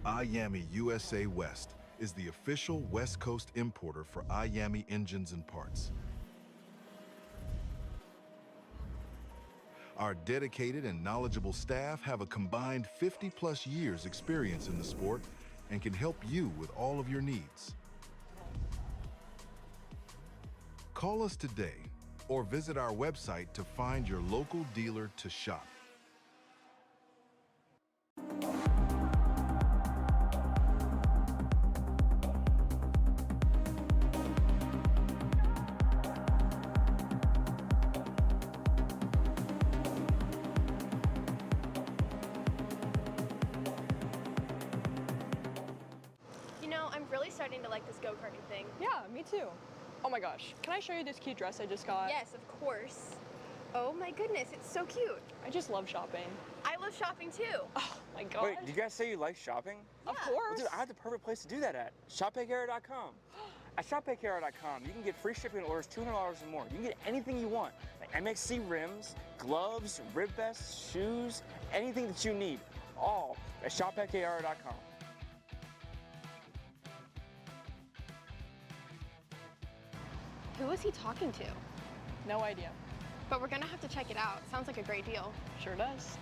IAMI USA West is the official West Coast importer for IAMI engines and parts. Our dedicated and knowledgeable staff have a combined 50+ years experience in the sport and can help you with all of your needs. Call us today or visit our website to find your local dealer to shop. You know, I'm really starting to like this go-karting thing. Yeah, me too. Oh my gosh, can I show you this cute dress I just got? Yes, of course. Oh my goodness, it's so cute. I just love shopping. I love shopping too. Oh my god. Wait, did you guys say you like shopping? Of Yeah. course. Well, dude, I have the perfect place to do that at. ShopPayCara.com. At ShopPayCara.com, you can get free shipping on orders $200 or more. You can get anything you want, like MXC rims, gloves, rib vests, shoes, anything that you need, all at ShopPayCara.com. Who is he talking to? No idea. But we're gonna have to check it out. Sounds like a great deal. Sure does.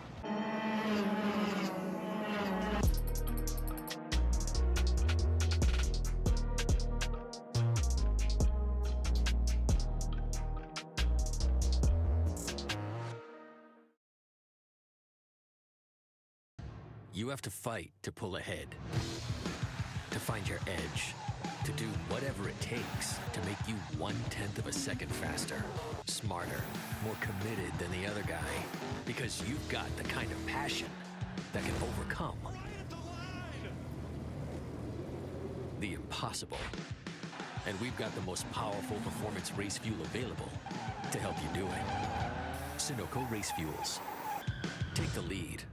You have to fight to pull ahead, to find your edge, to do whatever it takes to make you 1/10 of a second faster, smarter, more committed than the other guy, because you've got the kind of passion that can overcome the impossible. And we've got the most powerful performance race fuel available to help you do it. Sunoco Race Fuels. Take the lead.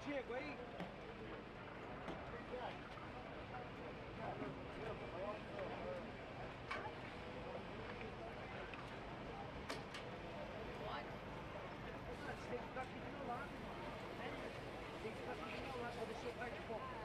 chego aí? Você tem que ficar aqui do meu lado, mano. Tem que ficar aqui do meu lado, vou deixar o pai de fora.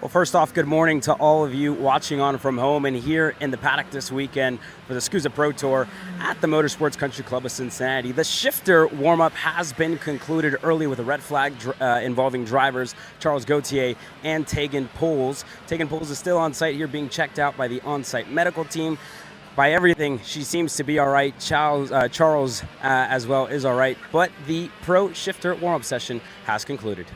Well, first off, good morning to all of you watching on from home and here in the paddock this weekend for the SKUSA Pro Tour at the Motorsports Country Club of Cincinnati. The shifter warm-up has been concluded early with a red flag involving drivers Charles Gauthier and Tegan Poles. Tegan Poles is still on site here being checked out by the on-site medical team. By everything, she seems to be all right. Charles as well is all right, but the pro shifter warm-up session has concluded.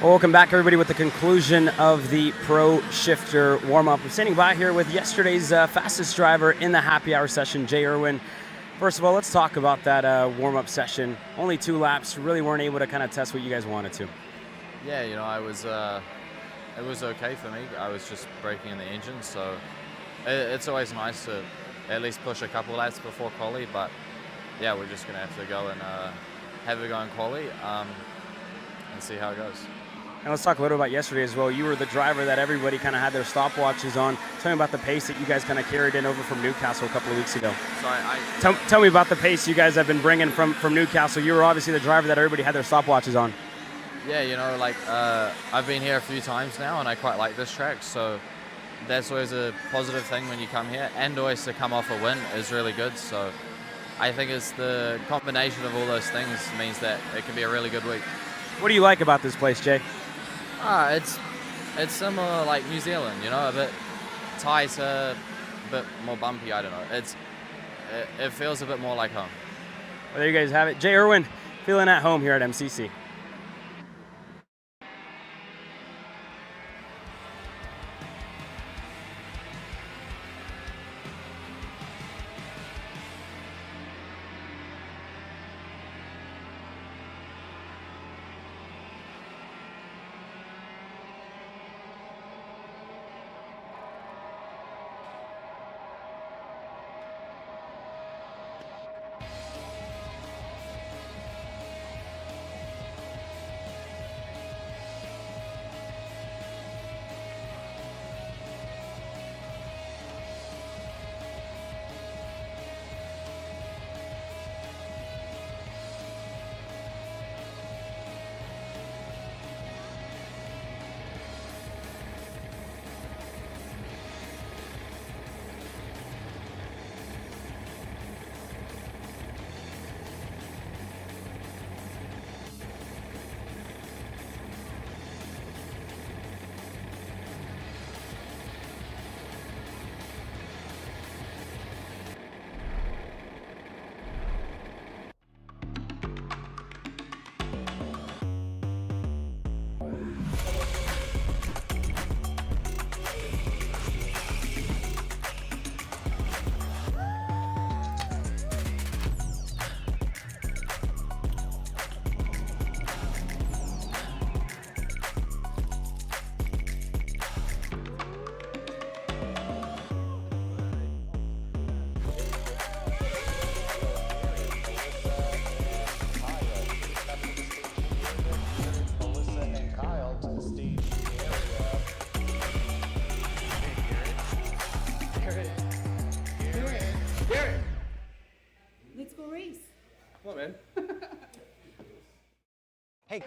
Well, welcome back, everybody, with the conclusion of the Pro Shifter warm-up. I'm standing by here with yesterday's fastest driver in the happy hour session, Jay Irwin. First of all, let's talk about that warm-up session. Only 2 laps, really weren't able to kind of test what you guys wanted to. Yeah, you know, it was okay for me. I was just breaking in the engine, so it's always nice to at least push a couple laps before quali, but yeah, we're just going to have to go and have a go in quali and see how it goes. And let's talk a little about yesterday as well. You were the driver that everybody kind of had their stopwatches on. Tell me about the pace that you guys kind of carried in over from Newcastle a couple of weeks ago. So Tell me about the pace you guys have been bringing from Newcastle. You were obviously the driver that everybody had their stopwatches on. yeah, you know, like I've been here a few times now, and I quite like this track, so that's always a positive thing when you come here. And always to come off a win is really good, so I think it's the combination of all those things means that it can be a really good week. What do you like about this place, Jay? It's similar like New Zealand, you know, a bit tighter, a bit more bumpy, I don't know. It feels a bit more like home. Well, there you guys have it. Jay Irwin, feeling at home here at MCC. Let's go race. Come on, man. Hey.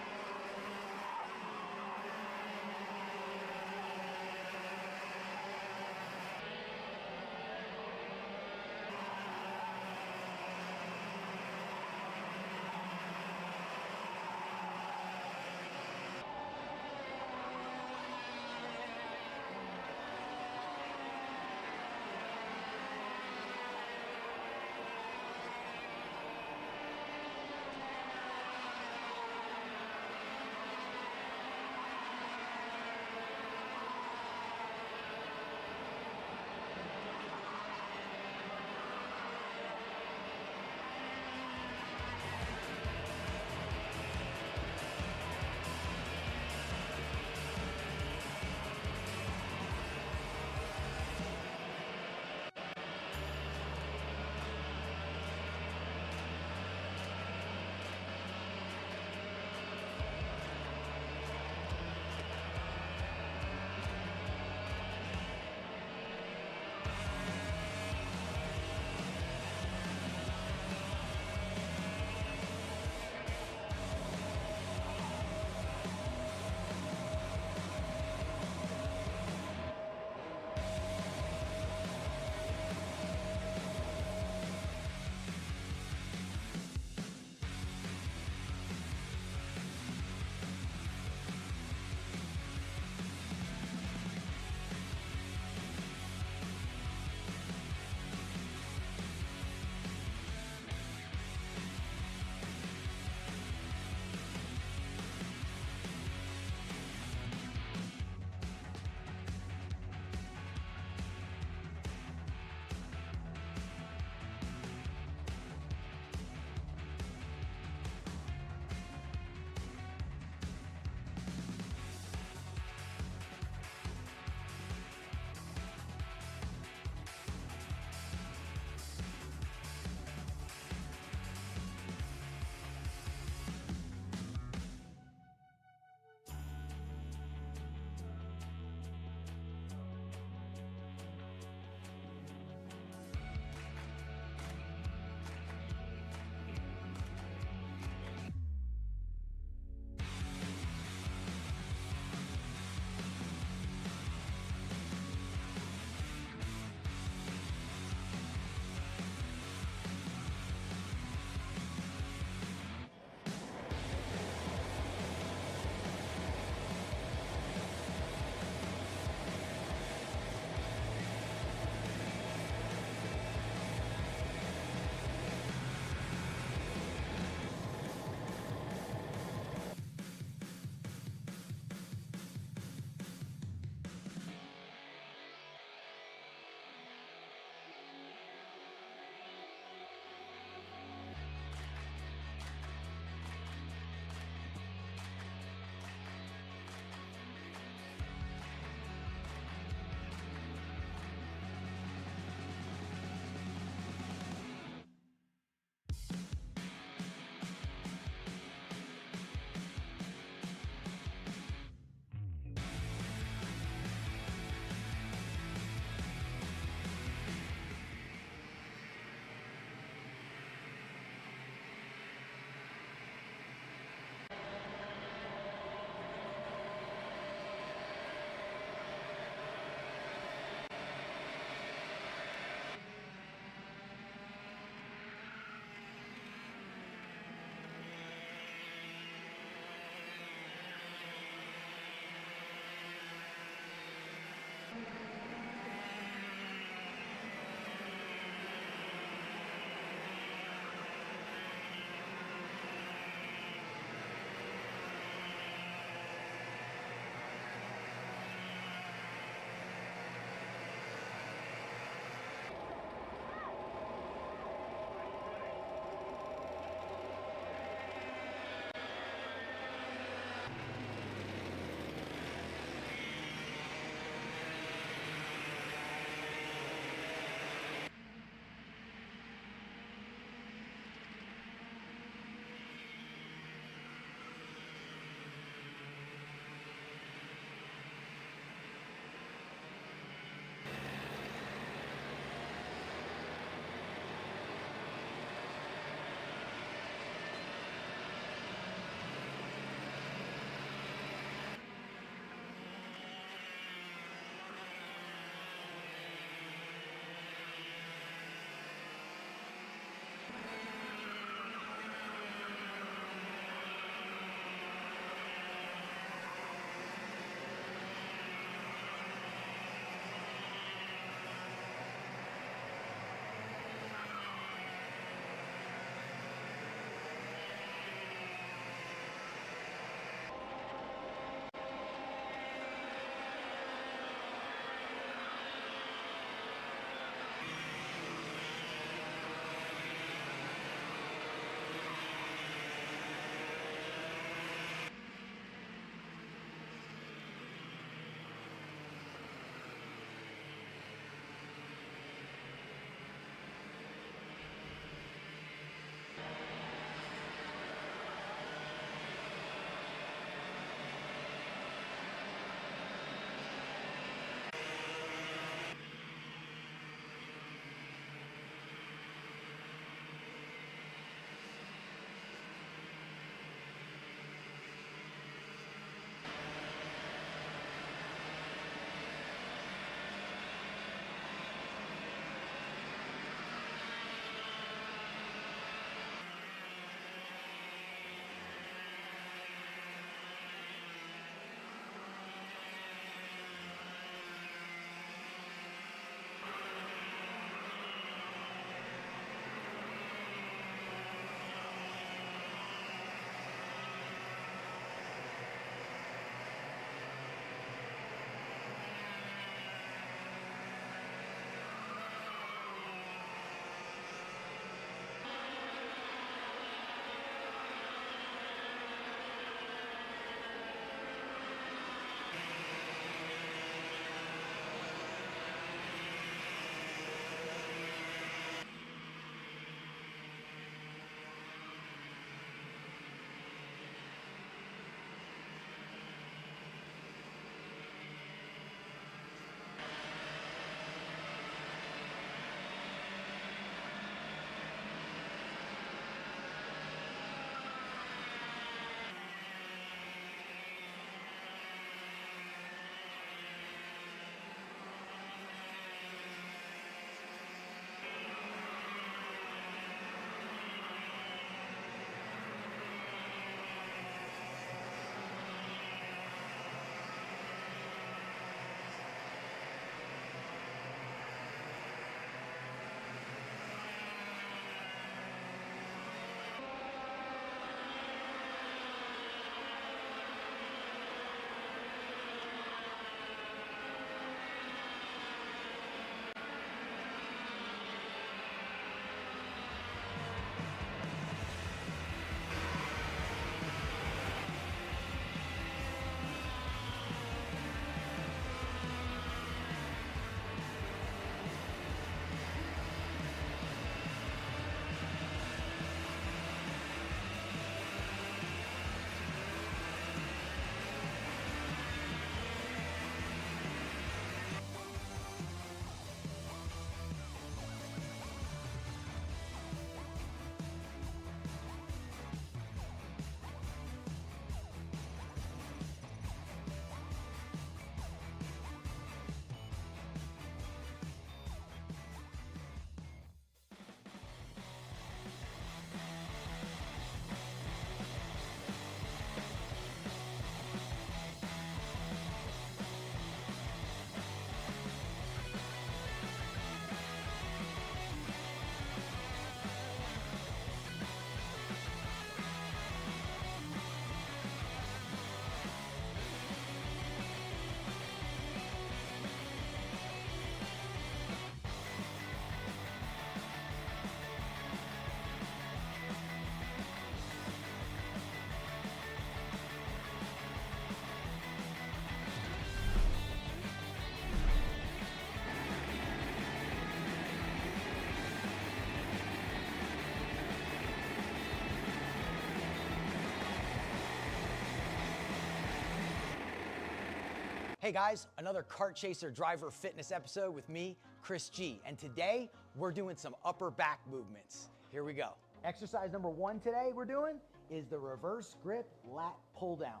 Hey guys, another Kart Chaser driver fitness episode with me, Chris G. And today we're doing some upper back movements. Here we go. Exercise number 1 today we're doing is the reverse grip lat pull down.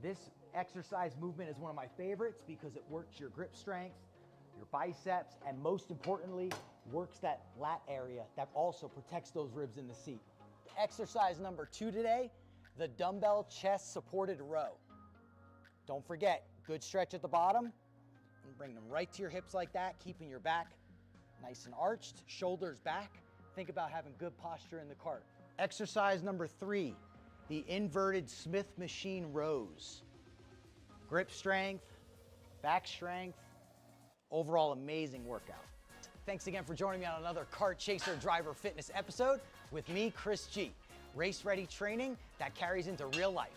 This exercise movement is one of my favorites because it works your grip strength, your biceps, and most importantly, works that lat area that also protects those ribs in the seat. Exercise number 2 today, the dumbbell chest supported row. Don't forget, good stretch at the bottom, and bring them right to your hips like that, keeping your back nice and arched, shoulders back. Think about having good posture in the cart. Exercise number 3, the inverted Smith machine rows. Grip strength, back strength, overall amazing workout. Thanks again for joining me on another Kart Chaser driver fitness episode with me, Chris G. Race ready training that carries into real life.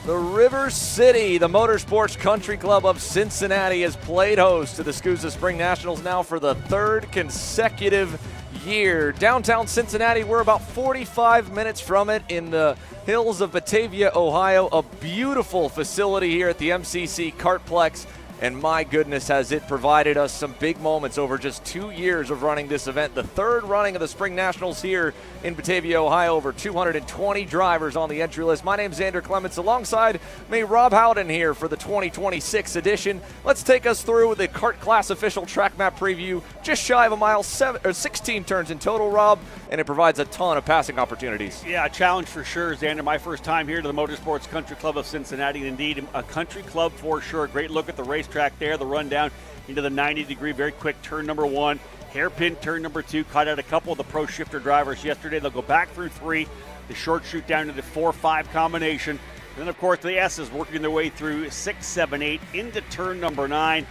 The River City, the Motorsports Country Club of Cincinnati, has played host to the SKUSA Spring Nationals now for the third consecutive year. Downtown Cincinnati, we're about 45 minutes from it in the hills of Batavia, Ohio. A beautiful facility here at the MCC Kartplex. And my goodness, has it provided us some big moments over just 2 years of running this event. The third running of the Spring Nationals here in Batavia, Ohio. Over 220 drivers on the entry list. My name's Xander Clements. Alongside me, Rob Howden here for the 2026 edition. Let's take us through the Kart Class official track map preview. Just shy of a mile, 16 turns in total, Rob, and it provides a ton of passing opportunities. Yeah, a challenge for sure, Xander. My first time here to the Motorsports Country Club of Cincinnati. Indeed, a country club for sure. Great look at the racetrack there, the rundown into the 90-degree, very quick turn number 1. Hairpin turn number 2, caught out a couple of the pro shifter drivers yesterday. They'll go back through 3, the short shoot down to the 4-5 combination. And then, of course, the S's working their way through 6, 7, 8 into turn number 9,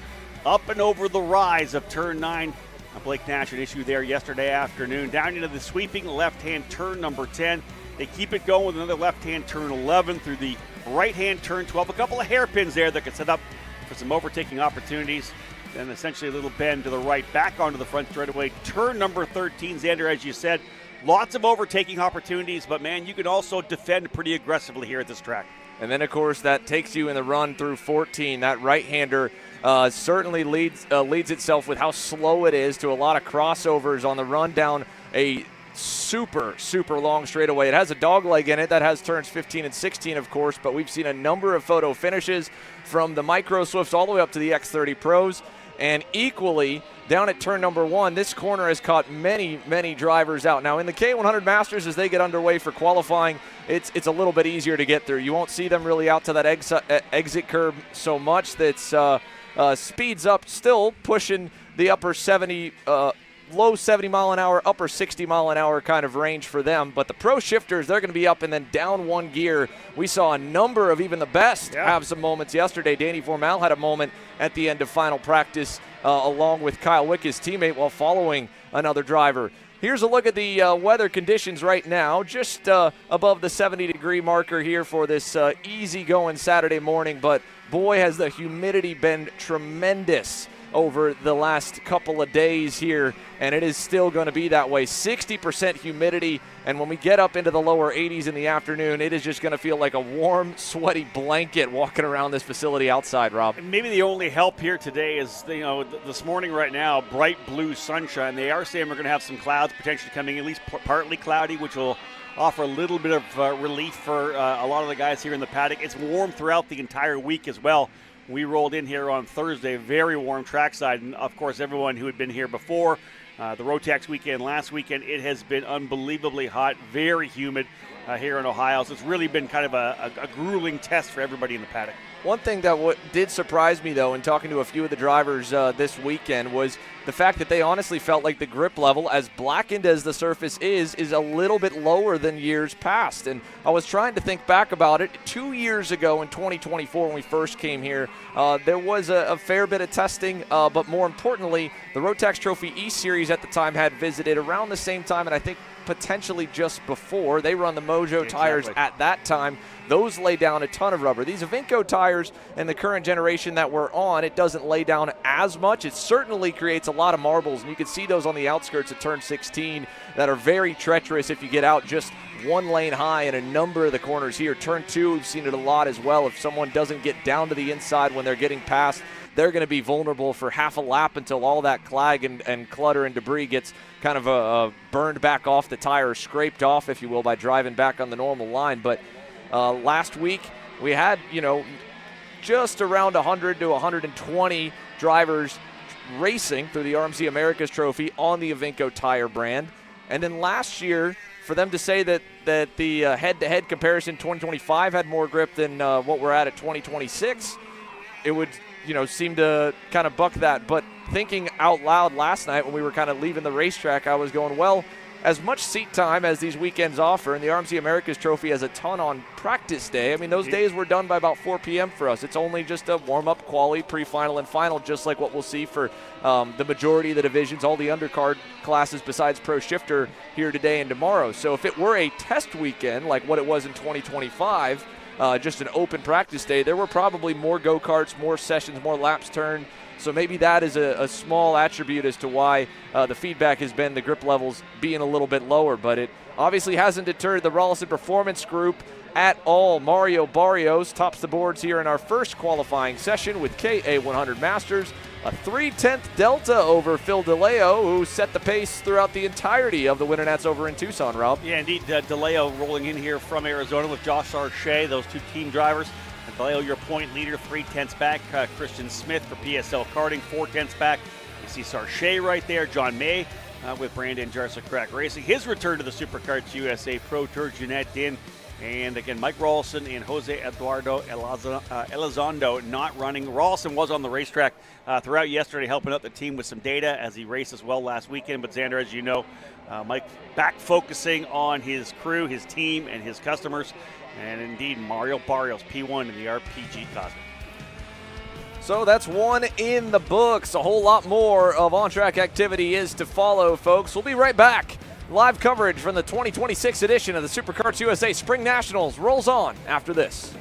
up and over the rise of turn 9. Blake Nash, an issue there yesterday afternoon. Down into the sweeping left-hand turn number 10. They keep it going with another left-hand turn 11 through the right-hand turn 12. A couple of hairpins there that can set up for some overtaking opportunities. Then essentially a little bend to the right, back onto the front straightaway. Turn number 13, Xander, as you said, lots of overtaking opportunities, but man, you can also defend pretty aggressively here at this track. And then, of course, that takes you in the run through 14. That right-hander certainly leads itself with how slow it is to a lot of crossovers on the run down a super long straightaway. It has a dog leg in it that has turns 15 and 16, of course, but we've seen a number of photo finishes from the Micro Swifts all the way up to the X30 Pros. And equally, down at turn number 1, this corner has caught many drivers out. Now, in the K100 Masters, as they get underway for qualifying, it's a little bit easier to get through. You won't see them really out to that exit curb so much. That's speeds up, still pushing the upper 70, low 70 mile an hour, upper 60 mile an hour kind of range for them. But the pro shifters, they're going to be up and then down 1 gear. We saw a number of even the best have some moments yesterday. Danny Formal had a moment at the end of final practice along with Kyle Wick, his teammate, while following another driver. Here's a look at the weather conditions right now, just above the 70-degree marker here for this easy-going Saturday morning. But boy, has the humidity been tremendous over the last couple of days here, and it is still going to be that way. 60% humidity, and when we get up into the lower 80s in the afternoon, it is just going to feel like a warm, sweaty blanket walking around this facility outside, Rob. Maybe the only help here today is, this morning right now, bright blue sunshine. They are saying we're going to have some clouds potentially coming, at least partly cloudy, which will offer a little bit of relief for a lot of the guys here in the paddock. It's warm throughout the entire week as well. We rolled in here on Thursday, very warm trackside, and of course everyone who had been here before, the Rotax weekend last weekend, it has been unbelievably hot, very humid here in Ohio, so it's really been kind of a grueling test for everybody in the paddock. One thing that did surprise me, though, in talking to a few of the drivers this weekend was the fact that they honestly felt like the grip level, as blackened as the surface is a little bit lower than years past. And I was trying to think back about it. 2 years ago in 2024 when we first came here, there was a fair bit of testing, but more importantly, the Rotax Trophy E-Series at the time had visited around the same time, and I think potentially just before. They run the Mojo tires at that time. Those lay down a ton of rubber. These Avinco tires and the current generation that we're on, it doesn't lay down as much. It certainly creates a lot of marbles, and you can see those on the outskirts of turn 16 that are very treacherous if you get out just 1 lane high in a number of the corners here. Turn 2, we've seen it a lot as well. If someone doesn't get down to the inside when they're getting past, they're going to be vulnerable for half a lap until all that clag and clutter and debris gets kind of burned back off the tire, scraped off, if you will, by driving back on the normal line. But last week we had, just around 100 to 120 drivers racing through the RMC Americas Trophy on the Avinco tire brand. And then last year, for them to say that the head-to-head comparison 2025 had more grip than what we're at 2026, it would seem to kind of buck that. But thinking out loud last night when we were kind of leaving the racetrack, I was going, well, as much seat time as these weekends offer, and the RMC Americas Trophy has a ton on practice day. I mean, those days were done by about 4 p.m. for us. It's only just a warm-up, quali, pre-final, and final, just like what we'll see for the majority of the divisions, all the undercard classes besides Pro Shifter here today and tomorrow. So if it were a test weekend like what it was in 2025, just an open practice day, there were probably more go-karts, more sessions, more laps turned. So maybe that is a small attribute as to why the feedback has been the grip levels being a little bit lower. But it obviously hasn't deterred the Rollison Performance Group at all. Mario Barrios tops the boards here in our first qualifying session with KA100 Masters. A 3/10 delta over Phil DeLeo, who set the pace throughout the entirety of the Winter Nats over in Tucson, Rob. Yeah, indeed. DeLeo rolling in here from Arizona with Josh Arche, those two team drivers. And DeLeo, your point leader, 3/10 back. Christian Smith for PSL Karting, 4/10 back. You see Sarche right there. John May with Brandon Jarsa Crack Racing. His return to the Superkarts USA Pro Tour, Jeanette Din. And again, Mike Rawlson and Jose Eduardo Elizondo not running. Rawlson was on the racetrack throughout yesterday, helping out the team with some data as he raced as well last weekend. But Xander, as you know, Mike back focusing on his crew, his team, and his customers. And indeed, Mario Barrios, P1 in the RPG Cosmic. So that's one in the books. A whole lot more of on-track activity is to follow, folks. We'll be right back. Live coverage from the 2026 edition of the Superkarts USA Spring Nationals rolls on after this.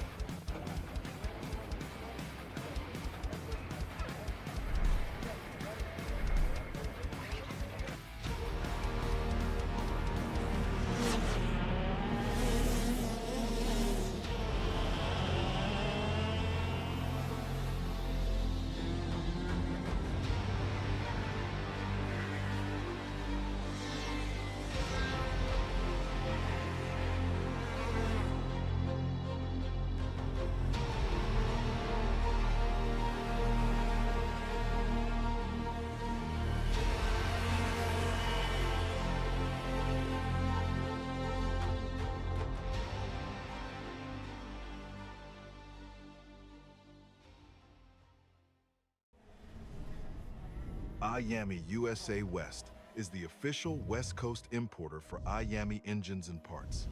IAMI USA West is the official West Coast importer for IAMI engines and parts.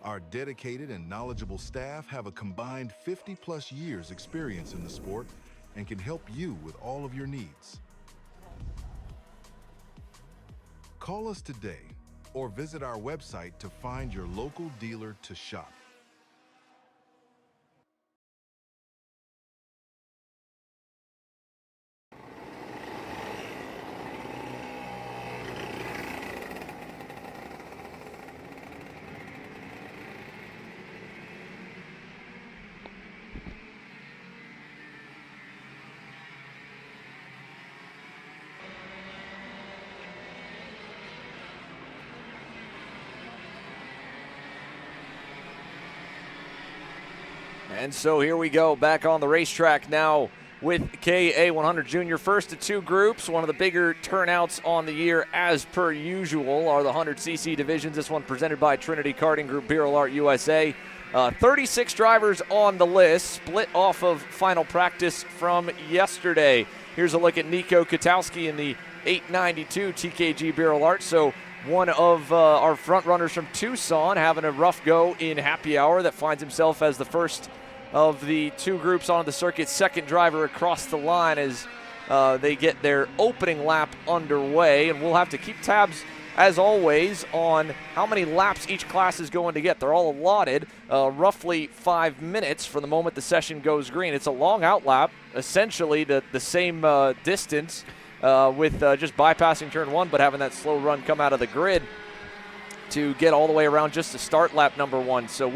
Our dedicated and knowledgeable staff have a combined 50+ years experience in the sport and can help you with all of your needs. Call us today or visit our website to find your local dealer to shop. And so here we go, back on the racetrack now with KA100 Junior. First of two groups, one of the bigger turnouts on the year as per usual are the 100cc divisions. This one presented by Trinity Karting Group, Beryl Art USA. 36 drivers on the list, split off of final practice from yesterday. Here's a look at Nico Katowski in the 892 TKG Beryl Art. So one of our front runners from Tucson having a rough go in happy hour that finds himself as the first of the two groups on the circuit, second driver across the line as they get their opening lap underway. And we'll have to keep tabs, as always, on how many laps each class is going to get. They're all allotted roughly 5 minutes from the moment the session goes green. It's a long out lap, essentially the same distance with just bypassing turn one, but having that slow run come out of the grid to get all the way around just to start lap number one. So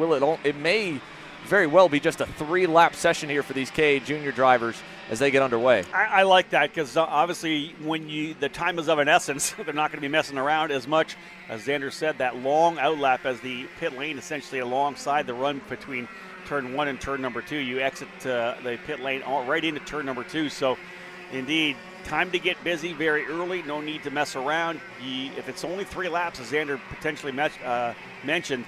it may very well be just a 3-lap session here for these KA Junior drivers as they get underway. I like that because obviously when the time is of an essence, they're not going to be messing around as much. As Xander said, that long out lap as the pit lane essentially alongside the run between turn one and turn number two. You exit the pit lane right into turn number two. So indeed, time to get busy very early. No need to mess around. If it's only 3 laps, as Xander potentially mentioned,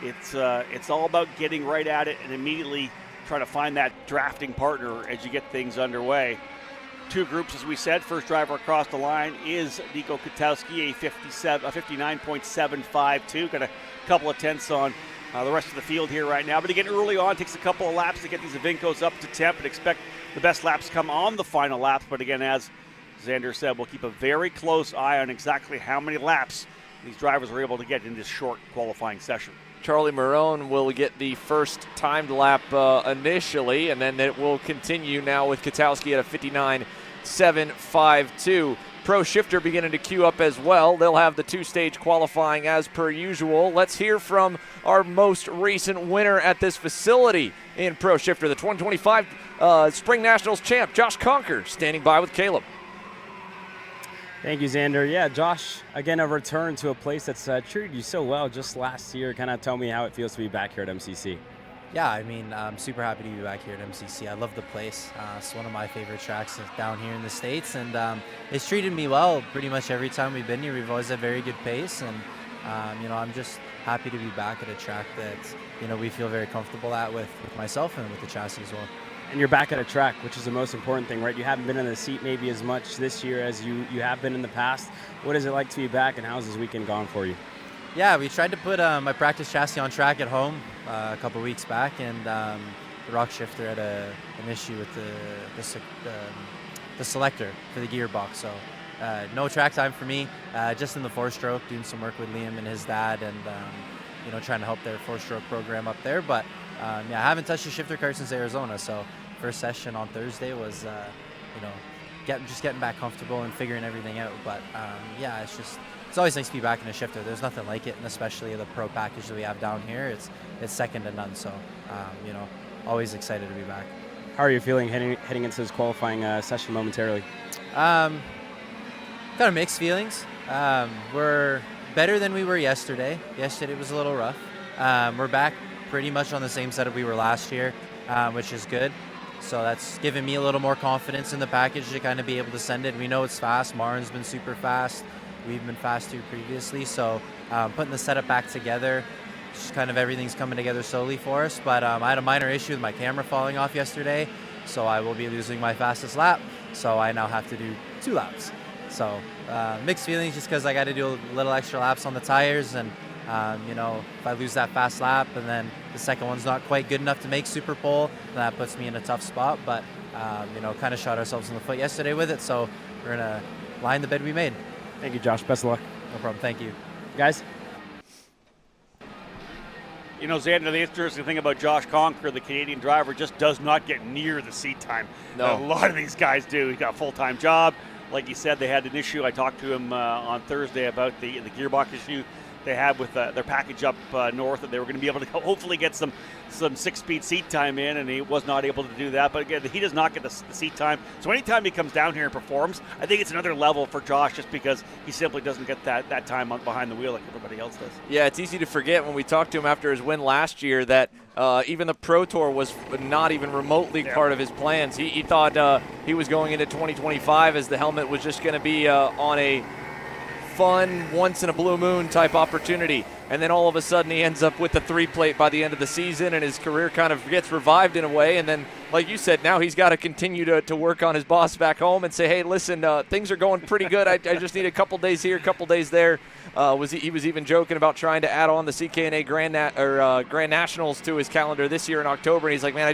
it's all about getting right at it and immediately try to find that drafting partner as you get things underway. Two groups, as we said. First driver across the line is Nico Katowski, a 59.752. Got a couple of tenths on the rest of the field here right now. But again, early on, takes a couple of laps to get these Evincos up to temp and expect the best laps come on the final laps. But again, as Xander said, we'll keep a very close eye on exactly how many laps these drivers are able to get in this short qualifying session. Charlie Marone will get the first timed lap initially, and then it will continue now with Katowski at a 59.752. Pro Shifter beginning to queue up as well. They'll have the two-stage qualifying as per usual. Let's hear from our most recent winner at this facility in Pro Shifter, the 2025 Spring Nationals champ, Josh Conker, standing by with Caleb. Thank you, Xander. Yeah, Josh, again, a return to a place that's treated you so well just last year. Kind of tell me how it feels to be back here at MCC. Yeah, I mean, I'm super happy to be back here at MCC. I love the place. It's one of my favorite tracks down here in the States, and it's treated me well pretty much every time we've been here. We've always had very good pace, and, I'm just happy to be back at a track that, we feel very comfortable at with myself and with the chassis as well. And you're back at a track, which is the most important thing, right? You haven't been in the seat maybe as much this year as you have been in the past. What is it like to be back, and how's this weekend gone for you? Yeah, we tried to put my practice chassis on track at home a couple weeks back, and the rock shifter had an issue with the selector for the gearbox. So no track time for me, just in the four-stroke, doing some work with Liam and his dad, and trying to help their four-stroke program up there. But I haven't touched a shifter car since Arizona, so first session on Thursday was, just getting back comfortable and figuring everything out. But it's always nice to be back in a shifter. There's nothing like it, and especially the pro package that we have down here, it's second to none. So, always excited to be back. How are you feeling heading into this qualifying session momentarily? Kind of mixed feelings. We're better than we were yesterday. Yesterday was a little rough. We're back pretty much on the same setup we were last year, which is good. So that's given me a little more confidence in the package to kind of be able to send it. We know it's fast. Marin's been super fast. We've been fast too previously. So putting the setup back together, just kind of everything's coming together slowly for us. But I had a minor issue with my camera falling off yesterday, so I will be losing my fastest lap. So I now have to do 2 laps. So mixed feelings just because I got to do a little extra laps on the tires, and if I lose that fast lap and then the second one's not quite good enough to make Super Pole, then that puts me in a tough spot. But kind of shot ourselves in the foot yesterday with it, so we're gonna lie in the bed we made. Thank you, Josh. Best of luck. No problem. Thank you, guys. Xander, the interesting thing about Josh Conker, the Canadian driver, just does not get near the seat time. No. A lot of these guys do. He's got a full-time job. Like you said, they had an issue. I talked to him on Thursday about the gearbox issue they had with their package up north, that they were going to be able to hopefully get some 6-speed seat time in, and he was not able to do that. But again, he does not get the seat time. So anytime he comes down here and performs, I think it's another level for Josh, just because he simply doesn't get that time behind the wheel like everybody else does. Yeah, it's easy to forget when we talked to him after his win last year that even the Pro Tour was not even remotely part of his plans. He thought he was going into 2025 as the helmet was just going to be on a fun, once-in-a-blue-moon type opportunity. And then all of a sudden he ends up with the 3-plate by the end of the season, and his career kind of gets revived in a way. And then, like you said, now he's got to continue to work on his boss back home and say, hey, listen, things are going pretty good. I just need a couple days here, a couple days there. He was even joking about trying to add on the CKNA Grand Nationals to his calendar this year in October. And he's like, man,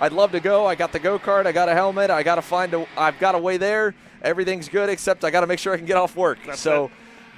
I'd love to go. I got the go-kart. I got a helmet. I've got a way there. Everything's good, except I got to make sure I can get off work. So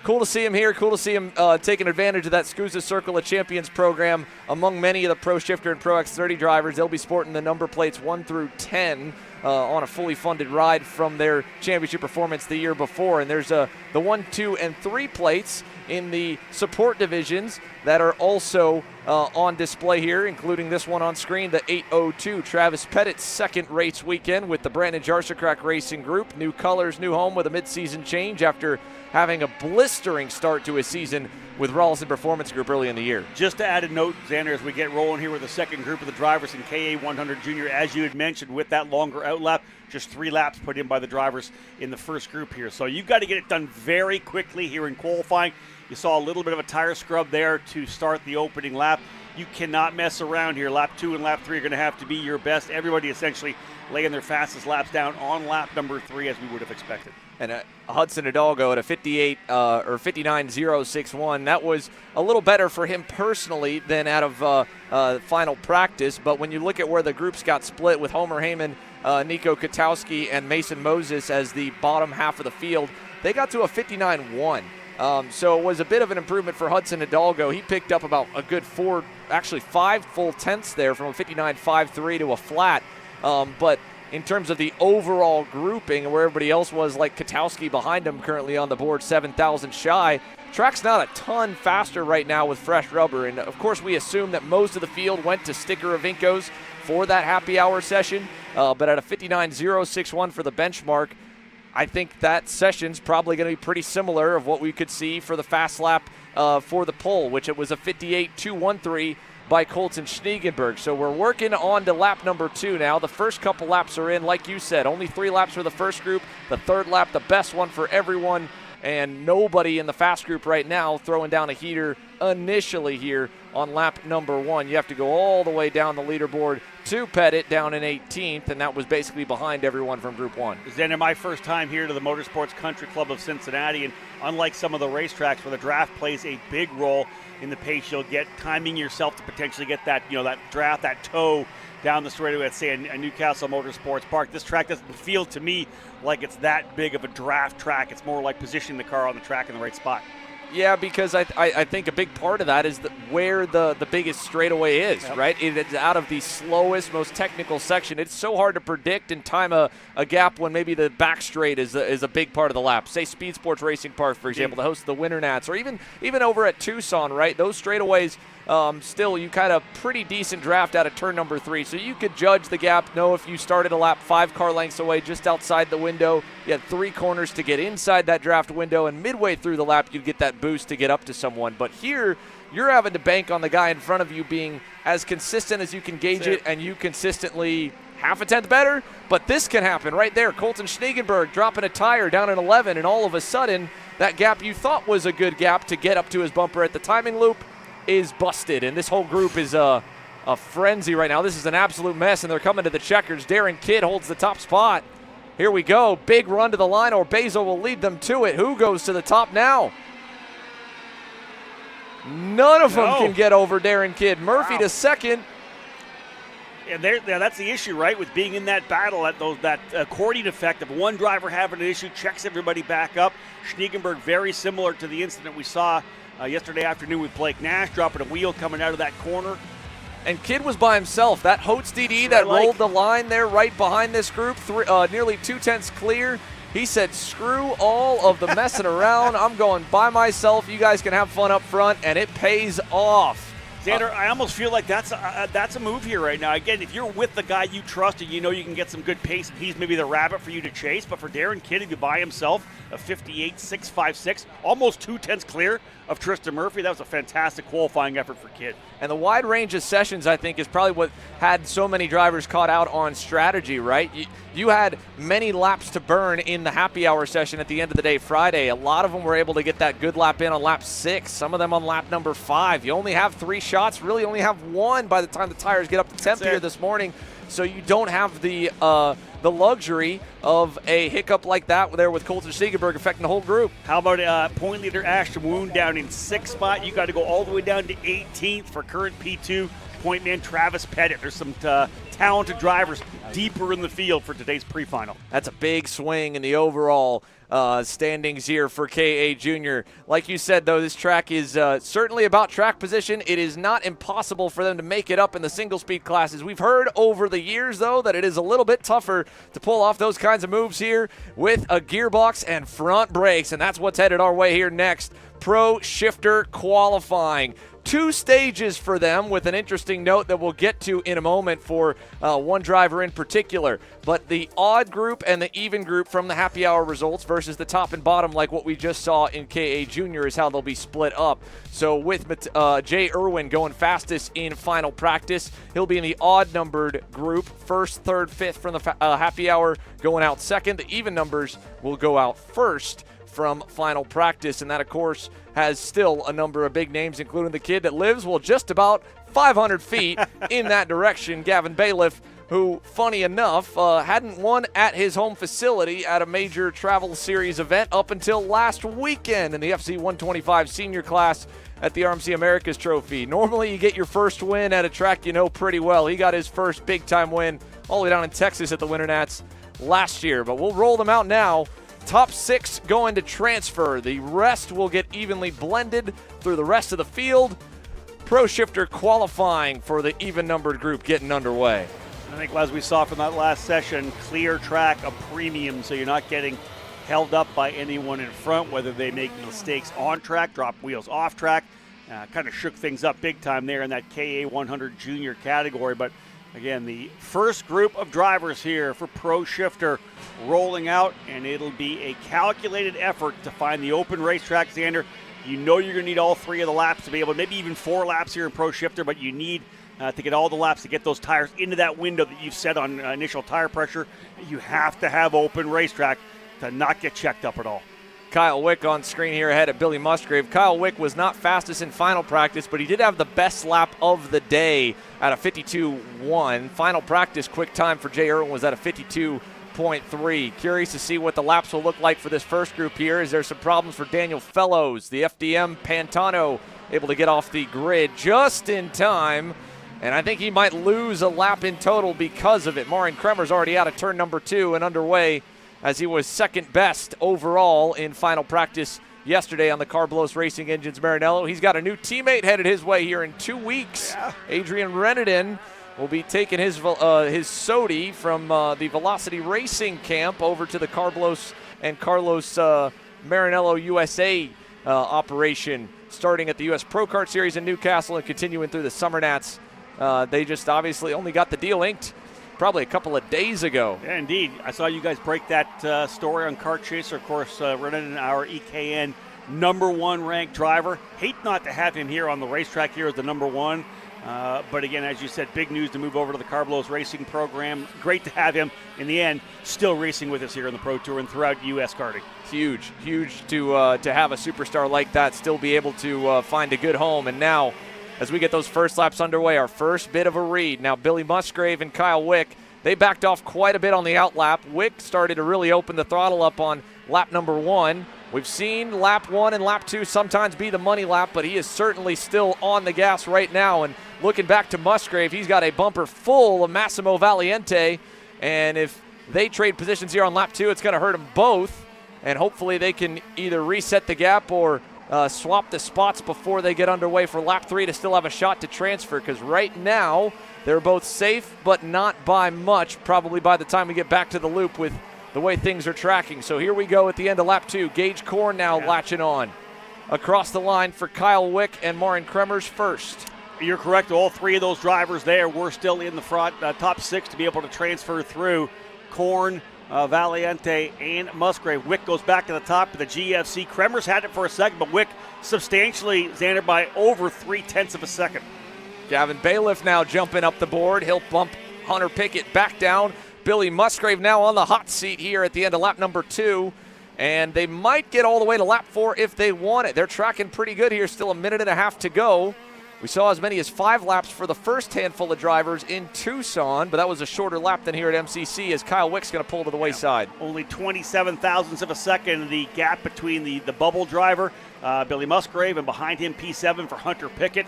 cool to see him here. Cool to see him taking advantage of that SKUSA Circle of Champions program. Among many of the Pro Shifter and Pro X30 drivers, they'll be sporting the number plates 1 through 10 on a fully funded ride from their championship performance the year before. And there's the 1, 2, and 3 plates in the support divisions that are also on display here, including this one on screen, the 802 Travis Pettit's second race weekend with the Brandon Jarsacrack Racing Group. New colors, new home with a midseason change after having a blistering start to his season with Rawlson Performance Group early in the year. Just to add a note, Xander, as we get rolling here with the second group of the drivers in KA 100 Junior, as you had mentioned, with that longer outlap, just 3 laps put in by the drivers in the first group here. So you've got to get it done very quickly here in qualifying. You saw a little bit of a tire scrub there to start the opening lap. You cannot mess around here. Lap 2 and lap 3 are going to have to be your best. Everybody essentially laying their fastest laps down on lap number 3, as we would have expected. And Hudson Hidalgo at a 59.061. That was a little better for him personally than out of final practice. But when you look at where the groups got split with Homer Heyman, Nico Katowski, and Mason Moses as the bottom half of the field, they got to a 59.1. So it was a bit of an improvement for Hudson Hidalgo. He picked up about a good 5 full tenths there from a 59.53 to a flat. But in terms of the overall grouping and where everybody else was, like Katowski behind him currently on the board, 7,000 shy, track's not a ton faster right now with fresh rubber. And of course we assume that most of the field went to Sticker Avinkos for that happy hour session. But at a 59.061 for the benchmark, I think that session's probably going to be pretty similar of what we could see for the fast lap for the pole, which it was a 58.213 by Colton Schniegenberg. So we're working on to lap number 2 now. The first couple laps are in, like you said, only 3 laps for the first group. The third lap, the best one for everyone, and nobody in the fast group right now throwing down a heater initially here on lap number 1. You have to go all the way down the leaderboard to Pettit down in 18th, and that was basically behind everyone from Group 1. Xander, my first time here to the Motorsports Country Club of Cincinnati, and unlike some of the racetracks where the draft plays a big role in the pace you'll get, timing yourself to potentially get that, that draft, that toe down the straightaway at, say, a Newcastle Motorsports Park. This track doesn't feel to me like it's that big of a draft track. It's more like positioning the car on the track in the right spot. Yeah, because I think a big part of that is where the biggest straightaway is, right? It's out of the slowest, most technical section. It's so hard to predict and time a gap when maybe the back straight is a big part of the lap. Say Speed Sports Racing Park, for example, the host of the Winter Nats, or even over at Tucson, right? Those straightaways, still you kind of pretty decent draft out of turn number 3. So you could judge the gap, know if you started a lap 5 car lengths away just outside the window, you had 3 corners to get inside that draft window, and midway through the lap you'd get that boost to get up to someone. But here you're having to bank on the guy in front of you being as consistent as you can gauge it, and you consistently half a tenth better. But this can happen right there. Colton Schniegenberg dropping a tire down in 11, and all of a sudden that gap you thought was a good gap to get up to his bumper at the timing loop is busted, and this whole group is a frenzy right now. This is an absolute mess, and they're coming to the checkers. Darren Kidd holds the top spot. Here we go. Big run to the line, or Basil will lead them to it. Who goes to the top now? None of them can get over Darren Kidd. Murphy to second. And that's the issue, right, with being in that battle, that according effect of one driver having an issue, checks everybody back up. Schniegenberg, very similar to the incident we saw yesterday afternoon with Blake Nash, dropping a wheel coming out of that corner. And Kidd was by himself. That Holtz DD that rolled the line there right behind this group, nearly 2 tenths clear. He said, screw all of the messing around. I'm going by myself. You guys can have fun up front, and it pays off. Xander, I almost feel like that's a move here right now. Again, if you're with the guy you trust and you know you can get some good pace, and he's maybe the rabbit for you to chase. But for Darren Kidd to be by himself, a 58.656, almost 2 tenths clear of Tristan Murphy, that was a fantastic qualifying effort for Kidd. And the wide range of sessions, I think, is probably what had so many drivers caught out on strategy, right? You had many laps to burn in the happy hour session at the end of the day Friday. A lot of them were able to get that good lap in on lap 6, some of them on lap number 5. You only have 3 shots, really only have 1 by the time the tires get up to temp here this morning. So you don't have the luxury of a hiccup like that there with Colton Schniegenberg affecting the whole group. How about point leader Ashton Woon down in 6th spot? You got to go all the way down to 18th for current P2 point man Travis Pettit. There's some talented drivers deeper in the field for today's pre-final. That's a big swing in the overall standings here for KA Junior. Like you said, though, this track is certainly about track position. It is not impossible for them to make it up in the single-speed classes. We've heard over the years, though, that it is a little bit tougher to pull off those kinds of moves here with a gearbox and front brakes, and that's what's headed our way here next. Pro Shifter Qualifying. 2 stages for them, with an interesting note that we'll get to in a moment for one driver in particular. But the odd group and the even group from the happy hour results versus the top and bottom, like what we just saw in KA Junior, is how they'll be split up. So with Jay Irwin going fastest in final practice, he'll be in the odd-numbered group. 1st, 3rd, 5th from the happy hour going out 2nd. The even numbers will go out 1st from final practice, and that, of course, has still a number of big names, including the kid that lives, well, just about 500 feet in that direction, Gavin Bailiff, who, funny enough, hadn't won at his home facility at a major travel series event up until last weekend in the FC 125 senior class at the RMC Americas Trophy. Normally, you get your first win at a track you know pretty well. He got his first big-time win all the way down in Texas at the Winter Nats last year, but we'll roll them out now. Top 6 going to transfer. The rest will get evenly blended through the rest of the field. Pro Shifter qualifying for the even-numbered group getting underway. I think as we saw from that last session, clear track, a premium, so you're not getting held up by anyone in front, whether they make mistakes on track, drop wheels off track. Kind of shook things up big time there in that KA100 junior category. But again, the first group of drivers here for Pro Shifter rolling out, and it'll be a calculated effort to find the open racetrack, Xander. You know you're going to need all 3 of the laps to be able, maybe even 4 laps here in Pro Shifter, but you need to get all the laps to get those tires into that window that you've set on initial tire pressure. You have to have open racetrack to not get checked up at all. Kyle Wick on screen here ahead of Billy Musgrave. Kyle Wick was not fastest in final practice, but he did have the best lap of the day at a 52.1. Final practice quick time for Jay Irwin was at a 52.3. Curious to see what the laps will look like for this first group here. Is there some problems for Daniel Fellows? The FDM Pantano able to get off the grid just in time, and I think he might lose a lap in total because of it. Marin Kremer's already out of turn number 2 and underway, as he was second best overall in final practice yesterday on the Carbolos Racing Engines Maranello. He's got a new teammate headed his way here in 2 weeks. Yeah. Adrian Reneden will be taking his Sodi from the Velocity Racing camp over to the Carbolos and Carlos Maranello USA operation, starting at the U.S. Pro Kart Series in Newcastle and continuing through the Summer Nats. They just obviously only got the deal inked probably a couple of days ago. Yeah, indeed. I saw you guys break that story on Kart Chaser. Of course, Renan, our EKN #1 ranked driver. Hate not to have him here on the racetrack here as the #1. But again, as you said, big news to move over to the Carbolos Racing program. Great to have him in the end still racing with us here in the Pro Tour and throughout U.S. karting. Huge to have a superstar like that still be able to find a good home. And now, as we get those first laps underway, our first bit of a read. Now, Billy Musgrave and Kyle Wick, they backed off quite a bit on the out lap. Wick started to really open the throttle up on lap number 1. We've seen lap 1 and lap 2 sometimes be the money lap, but he is certainly still on the gas right now. And looking back to Musgrave, he's got a bumper full of Massimo Valiente. And if they trade positions here on lap 2, it's going to hurt them both. And hopefully they can either reset the gap or swap the spots before they get underway for lap 3 to still have a shot to transfer, because right now they're both safe, but not by much, probably by the time we get back to the loop with the way things are tracking. So here we go at the end of lap 2. Gage Korn now latching on. Across the line for Kyle Wick and Marin Kremer's first. You're correct. All 3 of those drivers there were still in the front, top 6 to be able to transfer through. Korn, Valiente, and Musgrave. Wick goes back to the top of the GFC. Kremer's had it for a second, but Wick substantially, Xander, by over 0.3 of a second. Gavin Bailiff now jumping up the board. He'll bump Hunter Pickett back down. Billy Musgrave now on the hot seat here at the end of lap number 2. And they might get all the way to lap 4 if they want it. They're tracking pretty good here. Still a minute and a half to go. We saw as many as 5 laps for the first handful of drivers in Tucson, but that was a shorter lap than here at MCC, as Kyle Wick's going to pull to the wayside. Only 27 thousandths of a second, the gap between the bubble driver, Billy Musgrave, and behind him P7 for Hunter Pickett.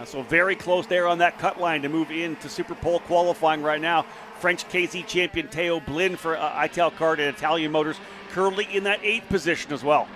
So very close there on that cut line to move into Super Pole qualifying right now. French KZ champion Theo Blin for Ital Kart and Italian Motors currently in that 8th position as well.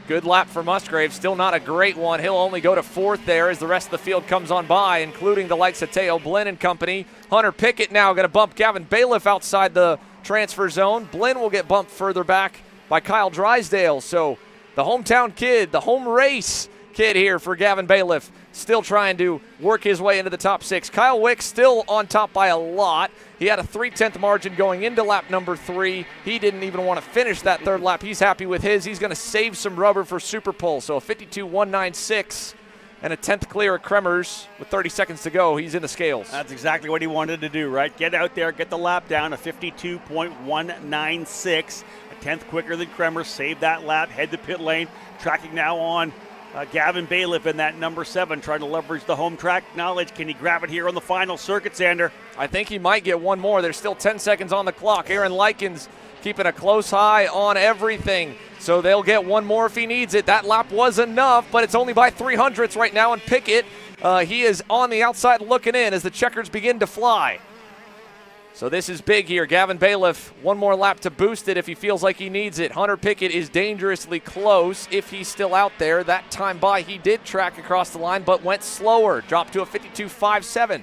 Good lap for Musgrave, still not a great one. He'll only go to 4th there as the rest of the field comes on by, including the likes of Theo Blin and company. Hunter Pickett now going to bump Gavin Bailiff outside the transfer zone. Blin will get bumped further back by Kyle Drysdale. So the hometown kid, the home race kid here for Gavin Bailiff, still trying to work his way into the top 6. Kyle Wick still on top by a lot. He had a 0.3 margin going into lap number 3. He didn't even want to finish that 3rd lap. He's happy with his. He's going to save some rubber for Super Pole. So a 52.196 and a 10th clear at Kremer's with 30 seconds to go. He's in the scales. That's exactly what he wanted to do, right? Get out there, get the lap down, a 52.196. A 10th quicker than Kremer. Save that lap, head to pit lane. Tracking now on Gavin Bailiff in that number 7, trying to leverage the home track knowledge. Can he grab it here on the final circuit, Xander? I think he might get one more. There's still 10 seconds on the clock. Aaron Likens keeping a close eye on everything, so they'll get one more if he needs it. That lap was enough, but it's only by 0.03 right now, and Pickett, he is on the outside looking in as the checkers begin to fly. So this is big here. Gavin Bailiff, one more lap to boost it if he feels like he needs it. Hunter Pickett is dangerously close if he's still out there. That time by, he did track across the line, but went slower. Dropped to a 52.57.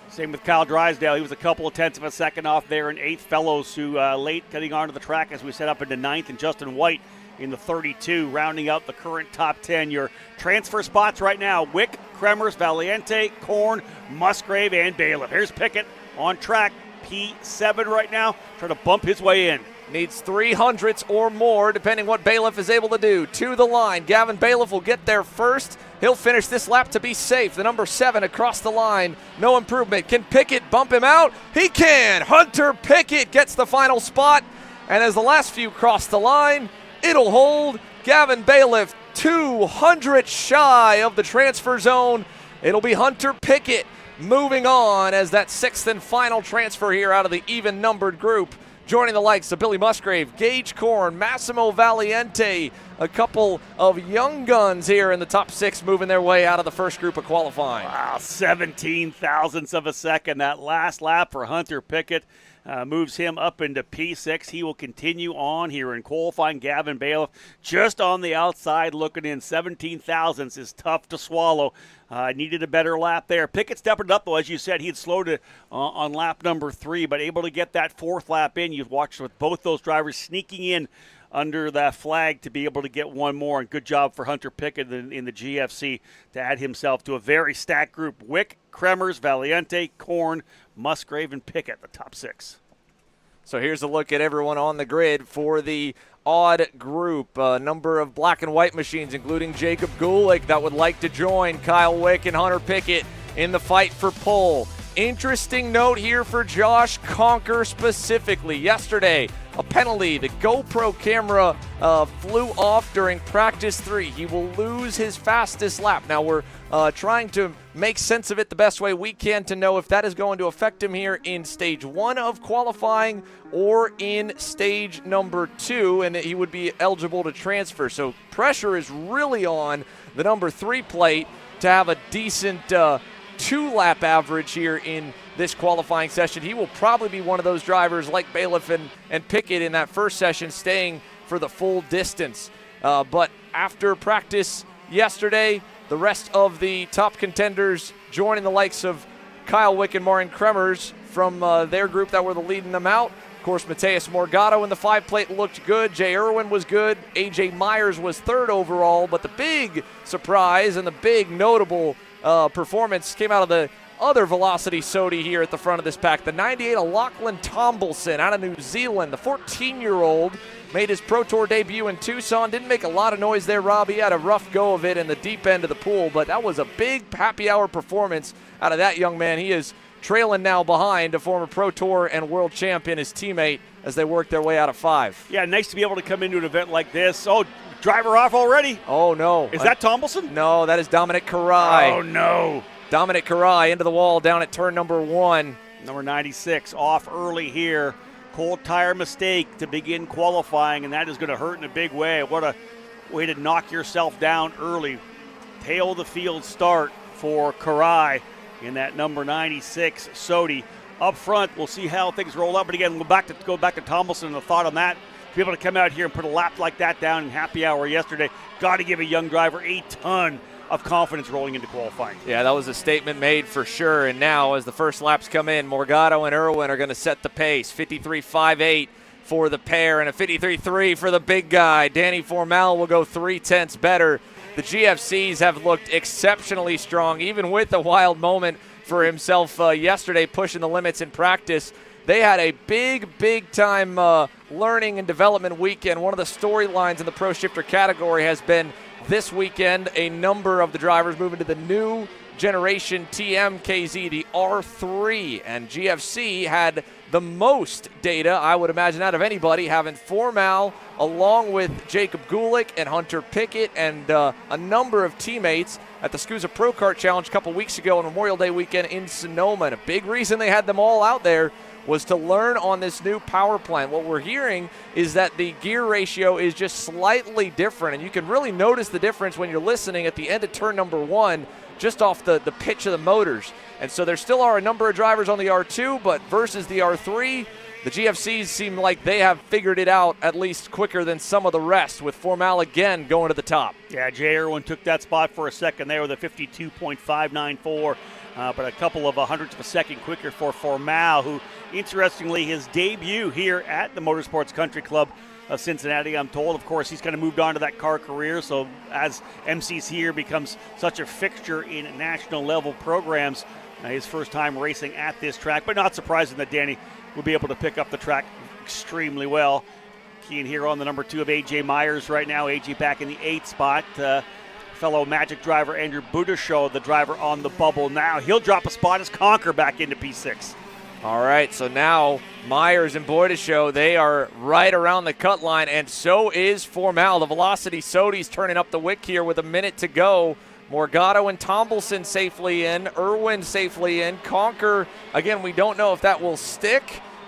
Same with Kyle Drysdale. He was a couple of tenths of a second off there in 8th. Fellows who late getting onto the track as we set up into 9th. And Justin White in the 32, rounding out the current top 10. Your transfer spots right now: Wick, Kremers, Valiente, Korn, Musgrave, and Bailiff. Here's Pickett on track. P7 right now, trying to bump his way in. Needs 300s or more, depending what Bailiff is able to do. To the line, Gavin Bailiff will get there first. He'll finish this lap to be safe. The number 7 across the line, no improvement. Can Pickett bump him out? He can! Hunter Pickett gets the final spot, and as the last few cross the line, it'll hold. Gavin Bailiff 200 shy of the transfer zone. It'll be Hunter Pickett moving on as that 6th and final transfer here out of the even-numbered group, joining the likes of Billy Musgrave, Gage Korn, Massimo Valiente, a couple of young guns here in the top 6 moving their way out of the first group of qualifying. Wow, 17 thousandths of a second. That last lap for Hunter Pickett moves him up into P6. He will continue on here in qualifying. Gavin Bailiff just on the outside looking in. 17 thousandths is tough to swallow. Needed a better lap there. Pickett stepping it up, though. As you said, he had slowed it on lap number 3, but able to get that 4th lap in. You've watched with both those drivers sneaking in under that flag to be able to get one more. And good job for Hunter Pickett in the GFC to add himself to a very stacked group. Wick, Kremers, Valiente, Korn, Musgrave, and Pickett, the top 6. So here's a look at everyone on the grid for the odd group. A number of black and white machines, including Jacob Gulick, that would like to join Kyle Wick and Hunter Pickett in the fight for pole. Interesting note here for Josh Conker specifically. Yesterday, a penalty. The GoPro camera flew off during practice 3. He will lose his fastest lap. Now we're trying to make sense of it the best way we can to know if that is going to affect him here in stage 1 of qualifying or in stage number 2, and he would be eligible to transfer. So pressure is really on the number 3 plate to have a decent 2-lap average here in this qualifying session. He will probably be one of those drivers like Bailiff and Pickett in that first session staying for the full distance. But after practice yesterday, the rest of the top contenders joining the likes of Kyle Wick and Marin Kremers from their group that were leading them out. Of course, Mateus Morgado in the 5-plate looked good. Jay Irwin was good. A.J. Myers was 3rd overall. But the big surprise and the big notable performance came out of the other Velocity Sodi here at the front of this pack. The 98 Lachlan Tomlinson out of New Zealand. The 14-year-old made his Pro Tour debut in Tucson. Didn't make a lot of noise there, Rob. He had a rough go of it in the deep end of the pool, but that was a big happy hour performance out of that young man. He is trailing now behind a former Pro Tour and world champion, his teammate, as they work their way out of 5. Yeah, nice to be able to come into an event like this. Oh, driver off already? Oh, no. Is that Tomlinson? No, that is Dominic Karai. Oh, no. Dominic Karai into the wall down at turn number 1. Number 96 off early here. Cold tire mistake to begin qualifying, and that is going to hurt in a big way. What a way to knock yourself down early. Tail of the field start for Karai in that number 96 Sodi. Up front, we'll see how things roll up. But again, go back to Tomlinson and the thought on that. To be able to come out here and put a lap like that down in happy hour yesterday, got to give a young driver a ton of confidence rolling into qualifying. Yeah, that was a statement made for sure. And now as the first laps come in, Morgado and Irwin are going to set the pace. 53.58 for the pair and a 53.3 for the big guy. Danny Formal will go 0.3 better. The GFCs have looked exceptionally strong, even with a wild moment for himself yesterday, pushing the limits in practice. They had a big time learning and development weekend. One of the storylines in the Pro Shifter category has been this weekend a number of the drivers moving to the new generation TMKZ, the R3, and GFC had the most data, I would imagine, out of anybody, having Formal along with Jacob Gulick and Hunter Pickett and a number of teammates at the SKUSA Pro Kart Challenge a couple weeks ago on Memorial Day weekend in Sonoma. And a big reason they had them all out there was to learn on this new power plant. What we're hearing is that the gear ratio is just slightly different, and you can really notice the difference when you're listening at the end of turn number 1. just off the pitch of the motors. And so there still are a number of drivers on the R2, but versus the R3, the GFCs seem like they have figured it out at least quicker than some of the rest, with Formal again going to the top. Yeah, Jay Irwin took that spot for a second there with a 52.594, but a couple of hundredths of a second quicker for Formal, who, interestingly, his debut here at the Motorsports Country Club of Cincinnati, I'm told. Of course, he's kind of moved on to that car career, so as MC's here becomes such a fixture in national level programs, his first time racing at this track, but not surprising that Danny will be able to pick up the track extremely well. Keying here on the number 2 of A.J. Myers right now. A.J. back in the 8th spot. Fellow Magic driver Andrew Budashow, the driver on the bubble now. He'll drop a spot as Conquer back into P6. All right, so now Myers and Budashow, they are right around the cut line, and so is Formal. The Velocity Sodi's turning up the wick here with a minute to go. Morgado and Tombelson safely in. Irwin safely in. Conquer, again, we don't know if that will stick.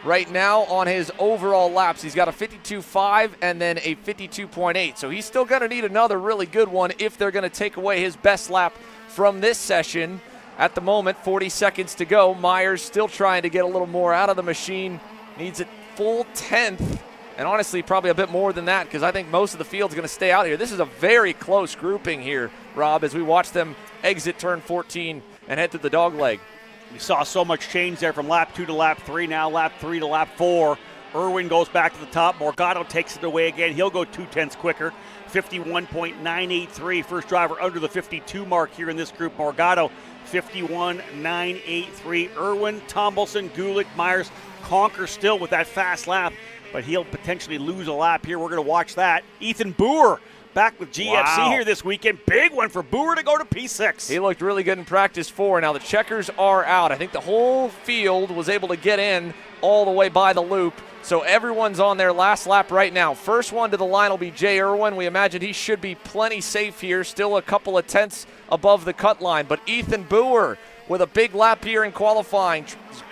Right now on his overall laps, he's got a 52.5 and then a 52.8. So he's still going to need another really good one if they're going to take away his best lap from this session. At the moment, 40 seconds to go. Myers still trying to get a little more out of the machine. Needs a full 10th. And honestly, probably a bit more than that, because I think most of the field's going to stay out here. This is a very close grouping here, Rob, as we watch them exit turn 14 and head to the dog leg. We saw so much change there from lap 2 to lap 3, now lap 3 to lap 4. Irwin goes back to the top. Morgado takes it away again. He'll go 2/10 quicker. 51.983. First driver under the 52 mark here in this group. Morgado, 51.983. Irwin, Tombelson, Gulick, Myers, Conquer still with that fast lap, but he'll potentially lose a lap here. We're going to watch that. Ethan Boer back with GFC here this weekend. Big one for Boer to go to P6. He looked really good in practice 4. Now the checkers are out. I think the whole field was able to get in all the way by the loop. So everyone's on their last lap right now. First one to the line will be Jay Irwin. We imagine he should be plenty safe here. Still a couple of tenths above the cut line. But Ethan Boer with a big lap here in qualifying.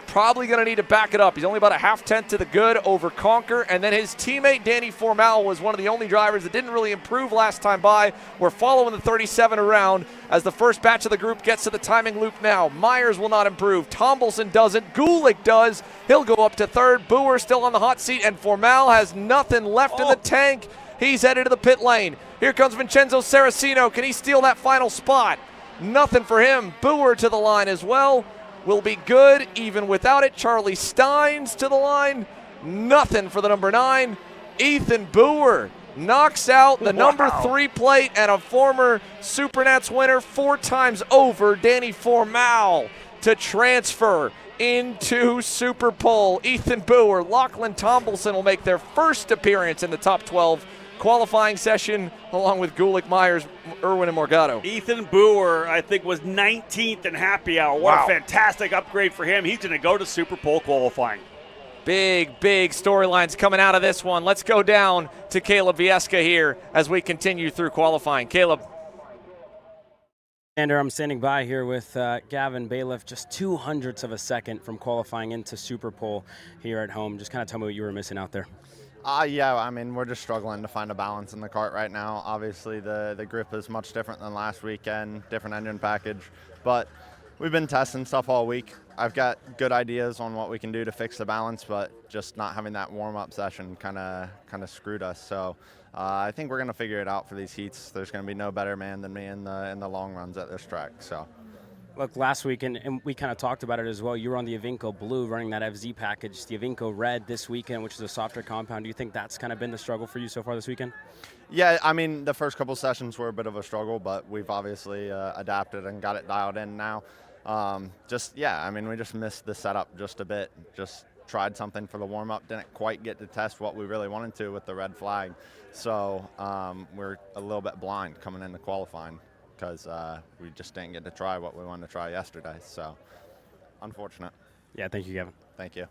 Probably going to need to back it up. He's only about a half-tenth to the good over Conquer. And then his teammate, Danny Formal, was one of the only drivers that didn't really improve last time by. We're following the 37 around as the first batch of the group gets to the timing loop now. Myers will not improve. Tombelson doesn't. Gulick does. He'll go up to third. Boer still on the hot seat, and Formal has nothing left in the tank. He's headed to the pit lane. Here comes Vincenzo Saraceno. Can he steal that final spot? Nothing for him. Boer to the line as well. Will be good even without it. Charlie Steins to the line. Nothing for the number 9. Ethan Boer knocks out the number 3 plate and a former Supernats winner 4 times over, Danny Formal, to transfer into Super Pole. Ethan Boer, Lachlan Tombelson will make their first appearance in the top 12 qualifying session, along with Gulick, Myers, Irwin, and Morgado. Ethan Boer, I think, was 19th in happy hour. What a fantastic upgrade for him. He's going to go to Super Pole qualifying. Big storylines coming out of this one. Let's go down to Caleb Vieska here as we continue through qualifying. Caleb. And I'm standing by here with Gavin Bailiff, just 0.02 of a second from qualifying into Super Pole here at home. Just kind of tell me what you were missing out there. Yeah, I mean, we're just struggling to find a balance in the kart right now. Obviously, the grip is much different than last weekend, different engine package, but we've been testing stuff all week. I've got good ideas on what we can do to fix the balance, but just not having that warm-up session kind of screwed us. So I think we're going to figure it out for these heats. There's going to be no better man than me in the long runs at this track. So. Look, last week, and we kind of talked about it as well, you were on the Avinco Blue running that FZ package, the Avinco Red this weekend, which is a softer compound. Do you think that's kind of been the struggle for you so far this weekend? Yeah, I mean, the first couple sessions were a bit of a struggle, but we've obviously adapted and got it dialed in now. I mean, we just missed the setup just a bit. Just tried something for the warm-up, didn't quite get to test what we really wanted to with the red flag. So we're a little bit blind coming into qualifying, because we just didn't get to try what we wanted to try yesterday. So, unfortunate. Yeah, thank you, Gavin. Thank you.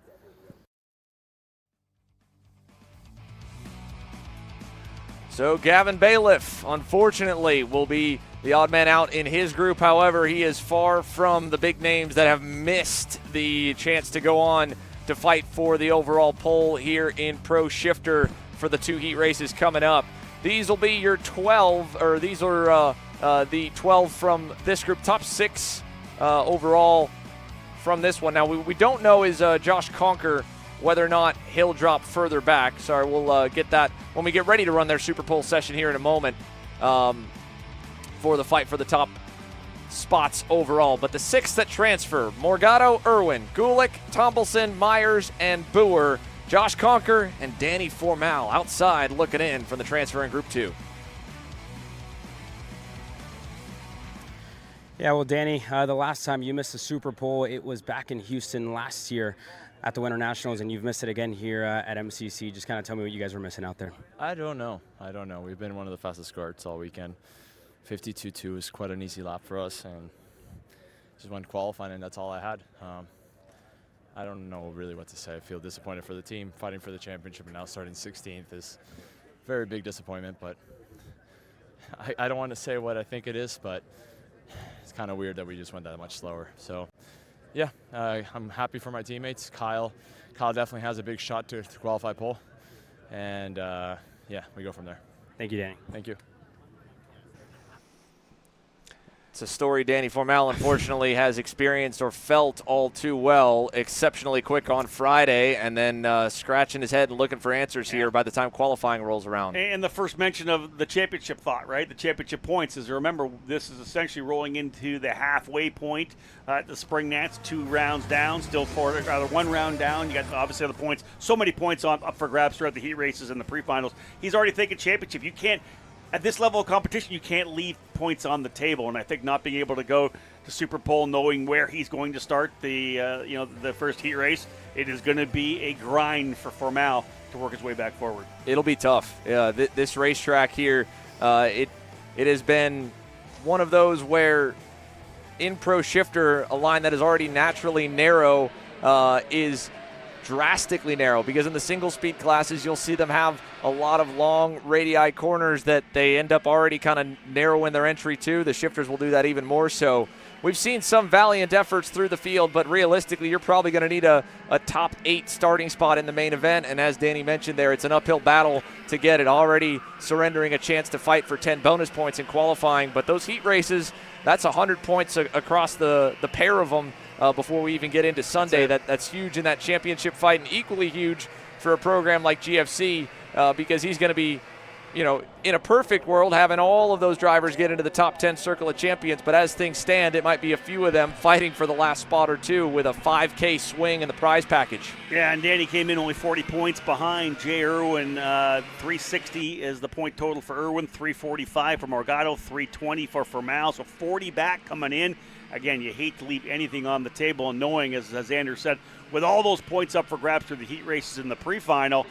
So Gavin Bailiff, unfortunately, will be the odd man out in his group. However, he is far from the big names that have missed the chance to go on to fight for the overall pole here in Pro Shifter for the 2 heat races coming up. These will be your 12, or these are the 12 from this group. Top 6 overall from this one. Now, we don't know is Josh Conker whether or not he'll drop further back. Sorry, we'll get that when we get ready to run their Super Pole session here in a moment for the fight for the top spots overall. But the 6 that transfer, Morgado, Irwin, Gulick, Tombelson, Myers, and Boer. Josh Conker and Danny Formal outside looking in from the transfer in Group 2. Yeah, well, Danny, the last time you missed the Super Pole, it was back in Houston last year at the Winter Nationals, and you've missed it again here at MCC. Just kind of tell me what you guys were missing out there. I don't know. We've been one of the fastest karts all weekend. 52.2 is quite an easy lap for us, and just went qualifying, and that's all I had. I don't know really what to say. I feel disappointed for the team. Fighting for the championship and now starting 16th is a very big disappointment, but I don't want to say what I think it is, but it's kind of weird that we just went that much slower. So, yeah, I'm happy for my teammates. Kyle definitely has a big shot to qualify pole, and yeah, we go from there. Thank you, Danny. Thank you. It's a story Danny Formal, unfortunately, has experienced or felt all too well. Exceptionally quick on Friday, and then scratching his head and looking for answers here by the time qualifying rolls around. And the first mention of the championship thought, right? The championship points is, remember, this is essentially rolling into the halfway point. The Spring Nats, 2 rounds down, still 1 round down. You got obviously other points. So many points up for grabs throughout the heat races and the pre-finals. He's already thinking championship. You can't. At this level of competition, you can't leave points on the table, and I think not being able to go to Super Pole, knowing where he's going to start the the first heat race, it is going to be a grind for Formal to work his way back forward. It'll be tough. This racetrack here, it has been one of those where in Pro Shifter, a line that is already naturally narrow is drastically narrow, because in the single speed classes you'll see them have a lot of long radii corners that they end up already kind of narrowing their entry to. The shifters will do that even more so. We've seen some valiant efforts through the field, but realistically you're probably going to need a top 8 starting spot in the main event, and as Danny mentioned there, it's an uphill battle to get it. Already surrendering a chance to fight for 10 bonus points in qualifying, but those heat races, that's 100 points across the pair of them before we even get into Sunday. That's huge in that championship fight, and equally huge for a program like GFC because he's going to be, in a perfect world, having all of those drivers get into the top 10 circle of champions. But as things stand, it might be a few of them fighting for the last spot or two with a 5K swing in the prize package. Yeah, and Danny came in only 40 points behind Jay Irwin. 360 is the point total for Irwin, 345 for Morgado, 320 for Formal. So 40 back coming in. Again, you hate to leave anything on the table, and knowing, as Xander said, with all those points up for grabs through the heat races in the pre-final,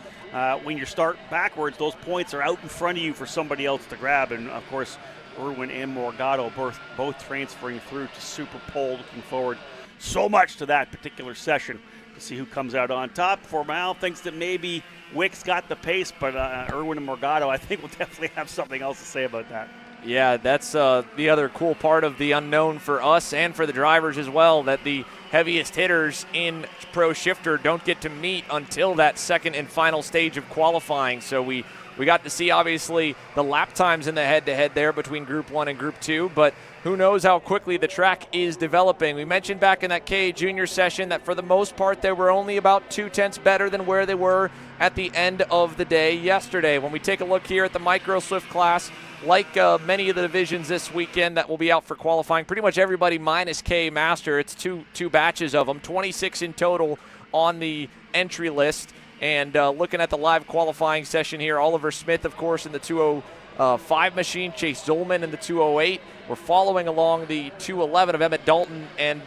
when you start backwards, those points are out in front of you for somebody else to grab. And, of course, Irwin and Morgado both transferring through to Super Pole. Looking forward so much to that particular session to see who comes out on top. Formal thinks that maybe Wick's got the pace, but Irwin and Morgado, I think, will definitely have something else to say about that. Yeah, that's the other cool part of the unknown for us and for the drivers as well, that the heaviest hitters in Pro Shifter don't get to meet until that second and final stage of qualifying. So we got to see, obviously, the lap times in the head-to-head there between Group 1 and Group 2, but who knows how quickly the track is developing. We mentioned back in that K Junior session that for the most part they were only about 0.2 better than where they were at the end of the day yesterday. When we take a look here at the Micro Swift class, like many of the divisions this weekend that will be out for qualifying, pretty much everybody minus K Master. It's two batches of them, 26 in total on the entry list. And looking at the live qualifying session here, Oliver Smith, of course, in the 205 machine, Chase Zolman in the 208. We're following along the 211 of Emmett Dalton, and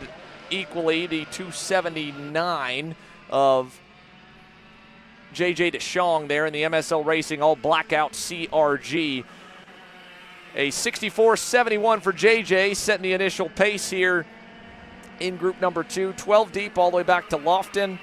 equally the 279 of JJ DeShong there in the MSL Racing all blackout CRG. A 64.71 for JJ, setting the initial pace here in group number 2. 12 deep all the way back to Lofton.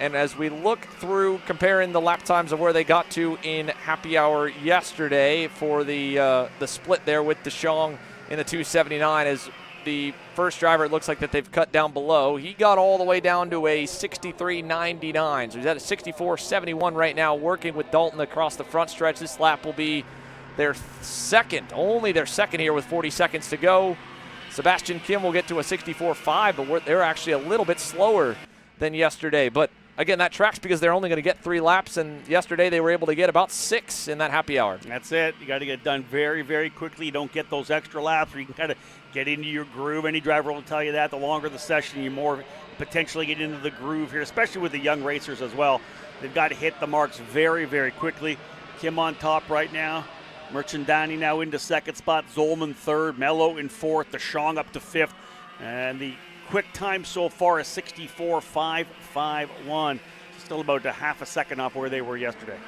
And as we look through, comparing the lap times of where they got to in happy hour yesterday for the split there with DeShong in the 279, as the first driver, it looks like that they've cut down below. He got all the way down to a 63.99. So he's at a 64.71 right now, working with Dalton across the front stretch. This lap will be their only their second here with 40 seconds to go. Sebastian Kim will get to a 64.5, but they're actually a little bit slower than yesterday. But again, that tracks because they're only going to get 3 laps, and yesterday they were able to get about 6 in that happy hour. That's it. You got to get done very, very quickly. You don't get those extra laps where you can kind of get into your groove. Any driver will tell you that. The longer the session, you more potentially get into the groove here, especially with the young racers as well. They've got to hit the marks very, very quickly. Kim on top right now. Merchandani now into second spot. Zolman third. Mello in fourth. DeShong up to fifth. And the quick time so far is 64.551. Still about a half a second off where they were yesterday.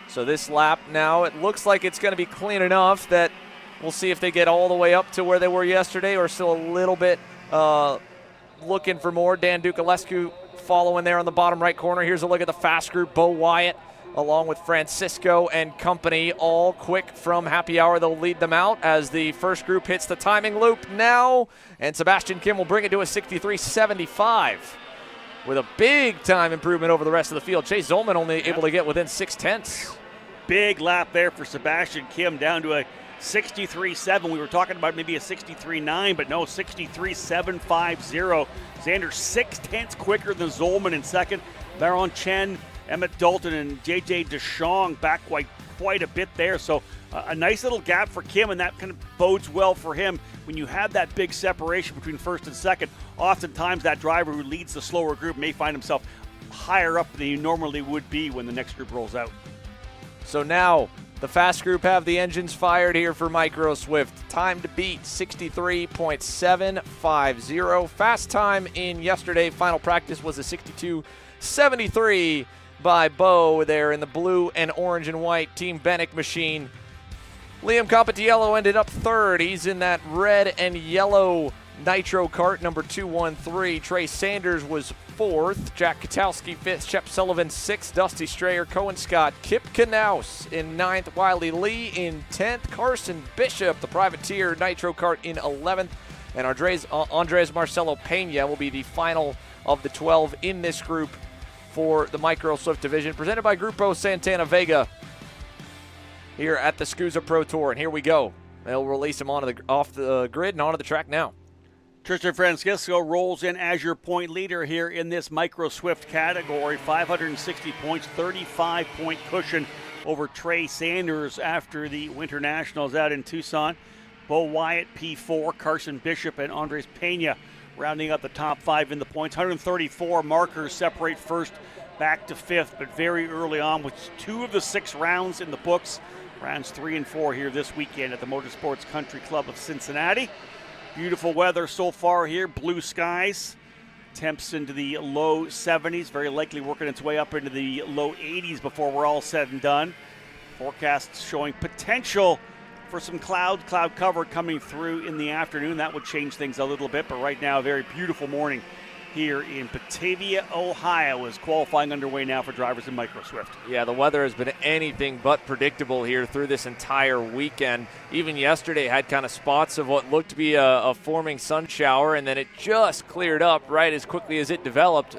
So this lap now, it looks like it's going to be clean enough that we'll see if they get all the way up to where they were yesterday or still a little bit looking for more. Dan Dukalescu following there on the bottom right corner. Here's a look at the fast group. Bo Wyatt along with Francisco and company, all quick from happy hour. They'll lead them out as the first group hits the timing loop now, and Sebastian Kim will bring it to a 63.75 with a big time improvement over the rest of the field. Chase Zolman only able to get within 0.6. Big lap there for Sebastian Kim, down to a 63.7. We were talking about maybe a 63.9, but no, 63.750. Xander 0.6 quicker than Zolman in second. Baron Chen, Emmett Dalton, and JJ DeShong back quite a bit there. So a nice little gap for Kim, and that kind of bodes well for him. When you have that big separation between first and second, oftentimes that driver who leads the slower group may find himself higher up than he normally would be when the next group rolls out. So now the fast group have the engines fired here for Micro Swift. Time to beat 63.750. Fast time in yesterday final practice was a 62.73 by Bo there in the blue and orange and white Team Bennick machine. Liam Compatiello ended up third. He's in that red and yellow Nitro Kart number 213. Trey Sanders was fourth. Jack Katowski fifth. Shep Sullivan sixth. Dusty Strayer, Cohen Scott, Kip Knaus in ninth. Wiley Lee in 10th. Carson Bishop, the privateer Nitro Kart in 11th. And Andres Marcelo Pena will be the final of the 12 in this group for the Micro Swift division, presented by Grupo Santana Vega here at the SKUSA Pro Tour. And here we go. They'll release him off the grid and onto the track now. Tristan Francisco rolls in as your point leader here in this Micro Swift category. 560 points, 35-point cushion over Trey Sanders after the Winter Nationals out in Tucson. Bo Wyatt, P4, Carson Bishop, and Andres Pena rounding up the top 5 in the points. 134 markers separate first back to fifth, but very early on with 2 of the 6 rounds in the books. Rounds 3 and 4 here this weekend at the Motorsports Country Club of Cincinnati. Beautiful weather so far here, blue skies. Temps into the low 70s, very likely working its way up into the low 80s before we're all said and done. Forecasts showing potential for some cloud cover coming through in the afternoon. That would change things a little bit, but right now a very beautiful morning here in Batavia, Ohio, is qualifying underway now for drivers in Micro Swift. Yeah, the weather has been anything but predictable here through this entire weekend. Even yesterday had kind of spots of what looked to be a forming sun shower, and then it just cleared up right as quickly as it developed.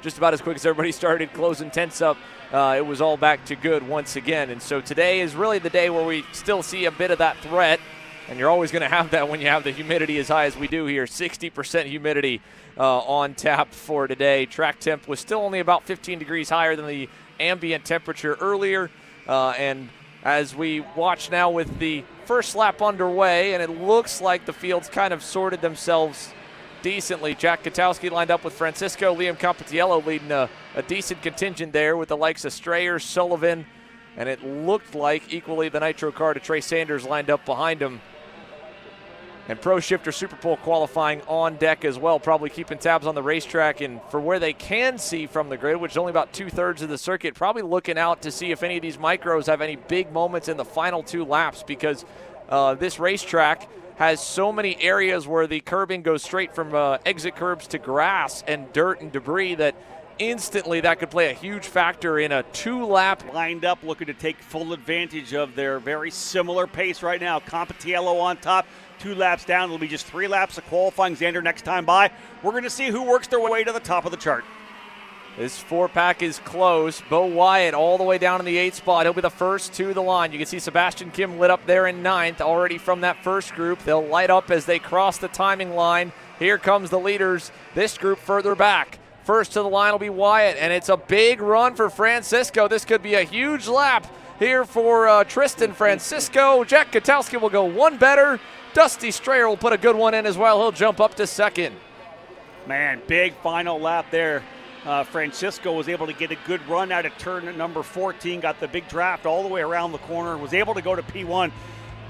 Just about as quick as everybody started closing tents up, it was all back to good once again. And so today is really the day where we still see a bit of that threat, and you're always going to have that when you have the humidity as high as we do here. 60% humidity on tap for today. Track temp was still only about 15 degrees higher than the ambient temperature earlier. And as we watch now with the first lap underway, and it looks like the fields kind of sorted themselves decently. Jack Katowski lined up with Francisco. Liam Compatiello leading a decent contingent there with the likes of Strayer, Sullivan, and it looked like equally the Nitro car to Trey Sanders lined up behind him. And Pro Shifter Superpole qualifying on deck as well, probably keeping tabs on the racetrack and for where they can see from the grid, which is only about 2/3 of the circuit, probably looking out to see if any of these micros have any big moments in the final 2 laps, because this racetrack has so many areas where the curbing goes straight from exit curbs to grass and dirt and debris that instantly that could play a huge factor in a 2-lap. Lined up, looking to take full advantage of their very similar pace right now. Compatiello on top, 2 laps down. It'll be just 3 laps of qualifying. Xander next time by. We're going to see who works their way to the top of the chart. This 4-pack is close. Bo Wyatt all the way down in the 8th spot. He'll be the first to the line. You can see Sebastian Kim lit up there in 9th already from that first group. They'll light up as they cross the timing line. Here comes the leaders. This group further back. First to the line will be Wyatt, and it's a big run for Francisco. This could be a huge lap here for Tristan Francisco. Jack Katowski will go one better. Dusty Strayer will put a good one in as well. He'll jump up to second. Man, big final lap there. Francisco was able to get a good run out of turn number 14, got the big draft all the way around the corner, was able to go to P1,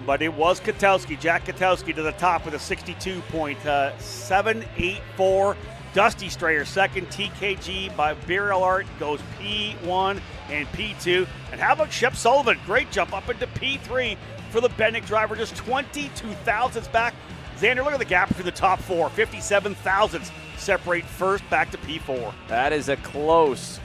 but it was Katowski, Jack Katowski to the top with a 62.784. Dusty Strayer second, TKG by Burial Art goes P1 and P2. And how about Shep Sullivan? Great jump up into P3 for the Bennick driver, just 22 thousandths back. Xander, look at the gap between the top four, 57 thousandths separate first back to P4. That is a close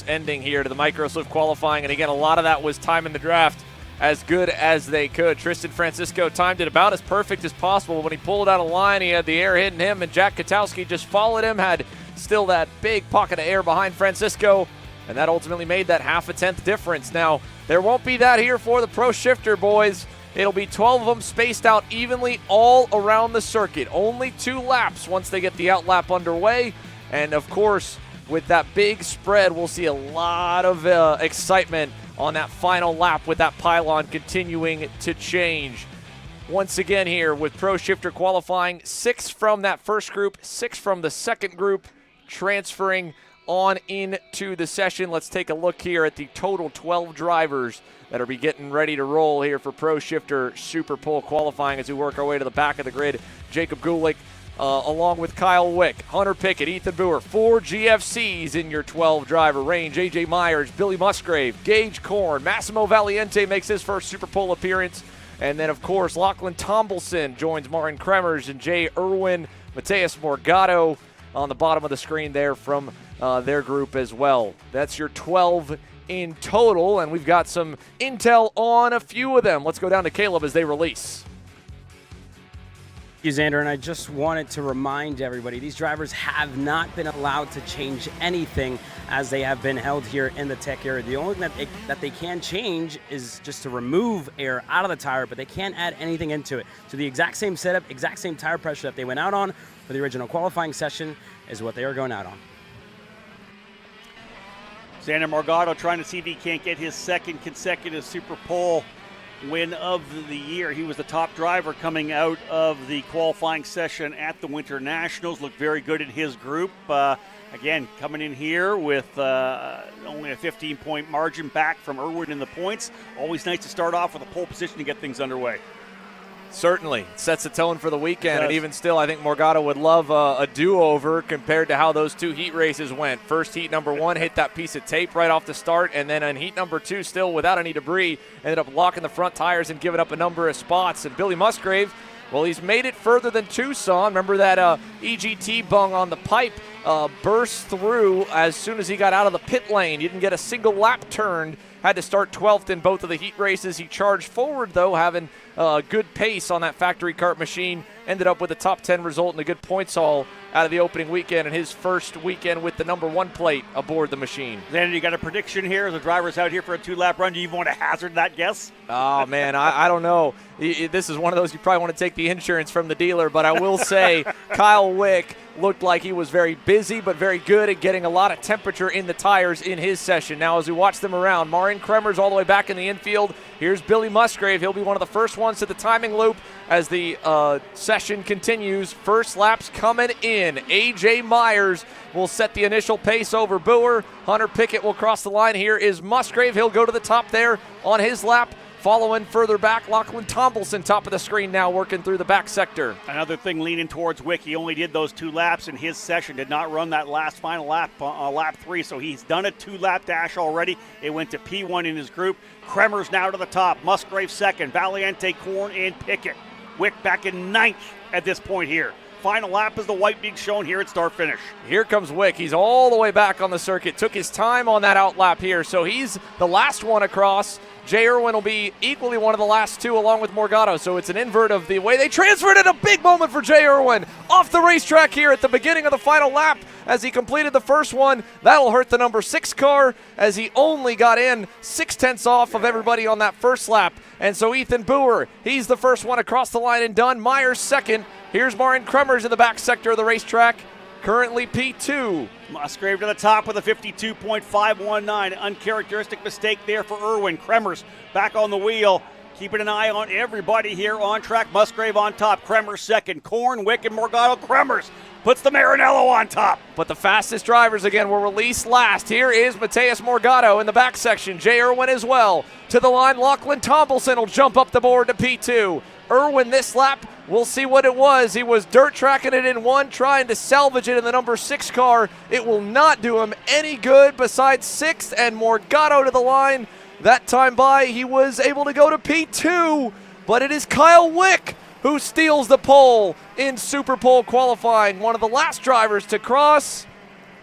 ending here to the Microswift qualifying. And again, a lot of that was time in the draft as good as they could. Tristan Francisco timed it about as perfect as possible. When he pulled out a line, he had the air hitting him, and Jack Katowski just followed him, had still that big pocket of air behind Francisco, and that ultimately made that half a tenth difference. Now, there won't be that here for the Pro Shifter boys. It'll be 12 of them spaced out evenly all around the circuit. Only 2 laps once they get the outlap underway. And of course, with that big spread, we'll see a lot of excitement on that final lap with that pylon continuing to change. Once again here with Pro Shifter qualifying, 6 from that first group, 6 from the second group, transferring on into the session. Let's take a look here at the total 12 drivers that'll be getting ready to roll here for Pro Shifter Super Pole qualifying as we work our way to the back of the grid. Jacob Gulick along with Kyle Wick, Hunter Pickett, Ethan Boer, 4 GFCs in your 12 driver range. AJ Myers, Billy Musgrave, Gage Korn, Massimo Valiente makes his first Super Pole appearance. And then, of course, Lachlan Tombleson joins Marin Kremers and Jay Irwin, Mateus Morgado on the bottom of the screen there from their group as well. That's your 12 in total, and we've got some intel on a few of them. Let's go down to Caleb as they release. Thank you, Xander, and I just wanted to remind everybody, these drivers have not been allowed to change anything as they have been held here in the tech area. The only thing that they can change is just to remove air out of the tire, but they can't add anything into it. So the exact same setup, exact same tire pressure that they went out on for the original qualifying session is what they are going out on. Xander Morgado trying to see if he can't get his second consecutive Super Pole win of the year. He was the top driver coming out of the qualifying session at the Winter Nationals. Looked very good in his group. Again, coming in here with only a 15-point margin back from Irwin in the points. Always nice to start off with a pole position to get things underway. Certainly. Sets the tone for the weekend, and even still, I think Morgado would love a do-over compared to how those 2 heat races went. First heat number 1 hit that piece of tape right off the start, and then in heat number 2, still without any debris, ended up locking the front tires and giving up a number of spots. And Billy Musgrave, well, he's made it further than Tucson. Remember that EGT bung on the pipe burst through as soon as he got out of the pit lane. He didn't get a single lap turned. Had to start 12th in both of the heat races. He charged forward, though, having good pace on that factory kart machine. Ended up with a top 10 result and a good points haul out of the opening weekend and his first weekend with the number 1 plate aboard the machine. Then you got a prediction here as the driver's out here for a 2-lap run. Do you even want to hazard that guess? Oh, man, I don't know. This is one of those you probably want to take the insurance from the dealer, but I will say Kyle Wick looked like he was very busy but very good at getting a lot of temperature in the tires in his session. Now, as we watch them around, Marin Kremers all the way back in the infield. Here's Billy Musgrave. He'll be one of the first ones to the timing loop as the session continues. First laps coming in. AJ Myers will set the initial pace over Boer. Hunter Pickett will cross the line. Here is Musgrave. He'll go to the top there on his lap. Following further back, Lachlan Tombleson, top of the screen now, working through the back sector. Another thing leaning towards Wick, he only did those 2 laps in his session, did not run that last final lap, lap 3, so he's done a 2-lap dash already. It went to P1 in his group. Kremers now to the top, Musgrave second, Valiente, Korn, and Pickett. Wick back in 9th at this point here. Final lap is the white being shown here at start finish. Here comes Wick. He's all the way back on the circuit. Took his time on that outlap here, so he's the last one across Jay Irwin will be equally one of the last two along with Morgado. So it's an invert of the way they transferred it. A big moment for Jay Irwin off the racetrack here at the beginning of the final lap as he completed the first one. That'll hurt the number 6 car as he only got in 0.6 off of everybody on that first lap. And so Ethan Boer, he's the first one across the line and done. Myers second. Here's Marin Kremers in the back sector of the racetrack, currently P2. Musgrave to the top with a 52.519. Uncharacteristic mistake there for Irwin. Kremers back on the wheel. Keeping an eye on everybody here on track. Musgrave on top. Kremers second. Korn, Wick, and Morgado. Kremers puts the Marinello on top. But the fastest drivers again were released last. Here is Mateus Morgado in the back section. Jay Irwin as well. To the line, Lachlan Tomlinson will jump up the board to P2. Irwin this lap, we'll see what it was. He was dirt tracking it in 1, trying to salvage it in the number 6 car. It will not do him any good besides 6th, and Morgado to the line. That time by, he was able to go to P2, but it is Kyle Wick who steals the pole in Super Pole qualifying. One of the last drivers to cross.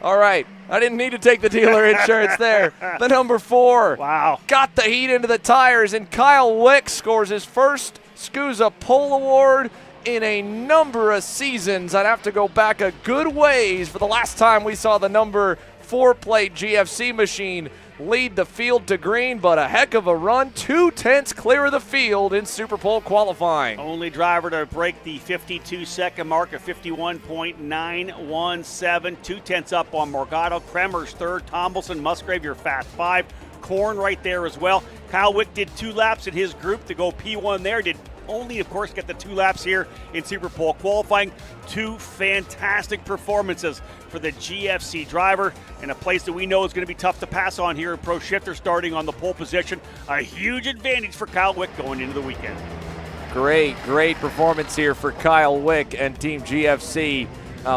All right, I didn't need to take the dealer insurance there. The number 4. Wow. Got the heat into the tires, and Kyle Wick scores his first SKUSA Pole Award in a number of seasons. I'd have to go back a good ways for the last time we saw the number 4 plate GFC machine lead the field to green, but a heck of a run. 2/10 clear of the field in Super Pole qualifying. Only driver to break the 52-second mark of 51.917. 2/10 up on Morgado. Kremers third. Tomlinson, Musgrave, your fast 5. Korn right there as well. Kyle Wick did 2 laps in his group to go P1 there. Did only, of course, get the 2 laps here in Super Pole qualifying. 2 fantastic performances for the GFC driver in a place that we know is going to be tough to pass on here in Pro Shifter, starting on the pole position. A huge advantage for Kyle Wick going into the weekend. Great performance here for Kyle Wick and Team GFC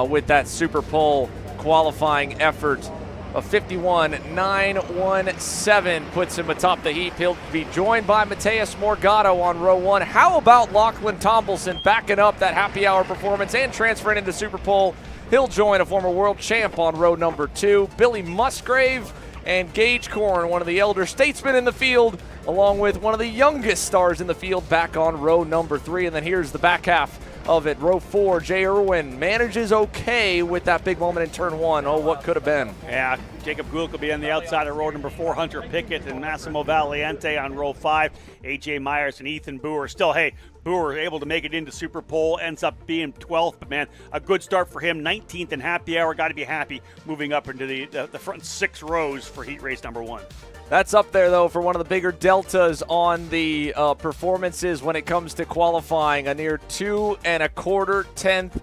with that Super Pole qualifying effort. A 51.917 puts him atop the heap. He'll be joined by Mateus Morgado on row 1. How about Lachlan Tomlinson backing up that happy hour performance and transferring into Super Pole? He'll join a former world champ on row number 2. Billy Musgrave and Gage Korn, one of the elder statesmen in the field, along with one of the youngest stars in the field, back on row number 3. And then here's the back half of it. Row 4, Jay Irwin manages okay with that big moment in turn 1. Oh, what could have been. Yeah, Jacob Gould will be on the outside of row number 4. Hunter Pickett and Massimo Valiente on row 5. A.J. Myers and Ethan Boer. Still, hey, Boer able to make it into Super Pole, ends up being 12th, but man, a good start for him. 19th in happy hour. Got to be happy moving up into the front 6 rows for heat race number 1. That's up there, though, for one of the bigger deltas on the performances when it comes to qualifying. A near 2 1/4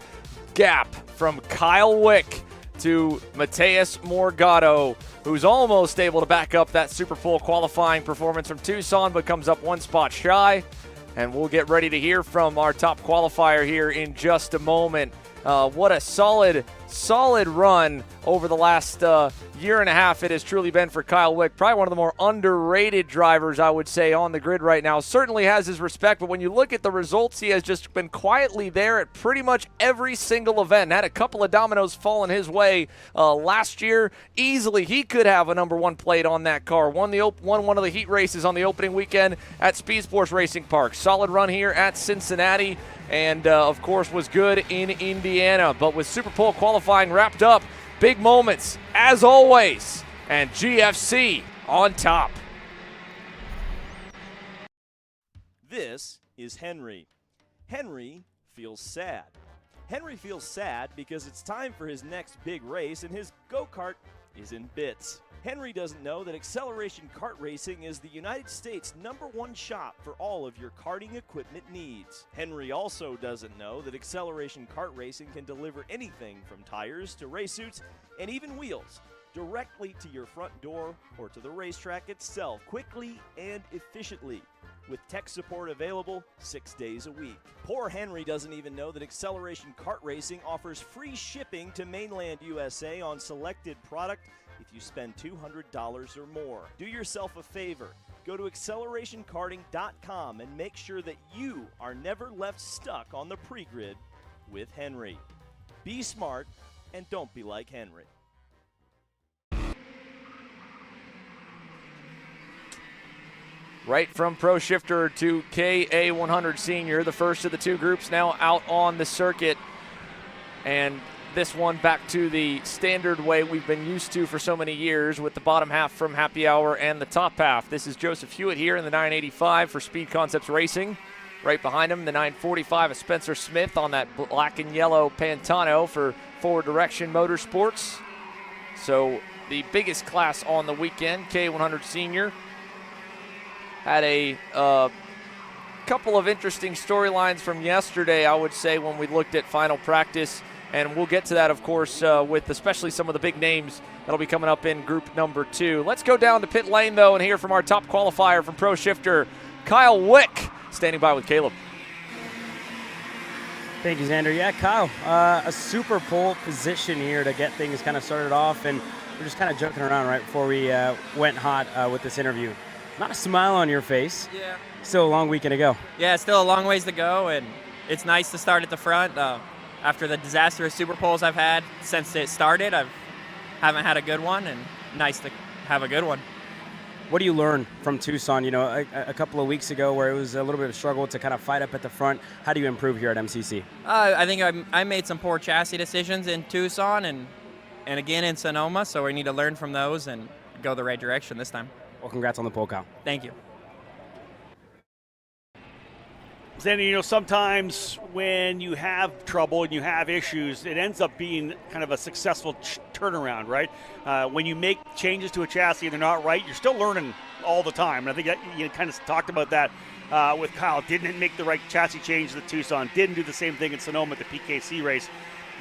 gap from Kyle Wick to Mateus Morgado, who's almost able to back up that Super Pole qualifying performance from Tucson, but comes up 1 spot shy. And we'll get ready to hear from our top qualifier here in just a moment. What a solid run over the last year and a half it has truly been for Kyle Wick. Probably one of the more underrated drivers, I would say, on the grid right now. Certainly has his respect, but when you look at the results, he has just been quietly there at pretty much every single event. Had a couple of dominoes falling his way last year. Easily, he could have a number 1 plate on that car. Won one of the heat races on the opening weekend at Speed Sports Racing Park. Solid run here at Cincinnati. And, of course, was good in Indiana. But with Super Pole qualifying wrapped up, big moments, as always, and GFC on top. This is Henry. Henry feels sad. Henry feels sad because it's time for his next big race, and his go-kart is in bits. Henry doesn't know that Acceleration Kart Racing is the United States' #1 shop for all of your karting equipment needs. Henry also doesn't know that Acceleration Kart Racing can deliver anything from tires to race suits and even wheels directly to your front door or to the racetrack itself, quickly and efficiently, with tech support available 6 days a week. Poor Henry doesn't even know that Acceleration Kart Racing offers free shipping to mainland USA on selected product if you spend $200 or more. Do yourself a favor. Go to accelerationkarting.com and make sure that you are never left stuck on the pre-grid with Henry. Be smart and don't be like Henry. right from Pro Shifter to KA100 Senior, the first of the two groups now out on the circuit. And this one back to the standard way we've been used to for so many years, with the bottom half from Happy Hour and the top half. This is Joseph Hewitt here in the 985 for Speed Concepts Racing. Right behind him, the 945 of Spencer Smith on that black and yellow Pantano for Forward Direction Motorsports. So the biggest class on the weekend, K100 Senior, had a couple of interesting storylines from yesterday, I would say, when we looked at final practice. And we'll get to that, of course, with especially some of the big names that'll be coming up in group number 2. Let's go down to pit lane, though, and hear from our top qualifier from Pro Shifter, Kyle Wick, standing by with Caleb. Thank you, Xander. Yeah, Kyle, a super pole position here to get things kind of started off, and we're just kind of joking around right before we went hot with this interview. Not a smile on your face. Yeah. Still a long weekend to go. Yeah, still a long ways to go, and it's nice to start at the front. After the disastrous super poles I've had since it started, I haven't had a good one, and nice to have a good one. What do you learn from Tucson? You know, a couple of weeks ago where it was a little bit of a struggle to kind of fight up at the front. How do you improve here at MCC? I think I made some poor chassis decisions in Tucson and again in Sonoma, so we need to learn from those and go the right direction this time. Well, congrats on the pole, Kyle. Thank you. Then, you know, sometimes when you have trouble and you have issues, it ends up being kind of a successful turnaround, right? When you make changes to a chassis and they're not right, you're still learning all the time. And I think that you kind of talked about that with Kyle. Didn't make the right chassis change at the Tucson. Didn't do the same thing in Sonoma at the PKC race.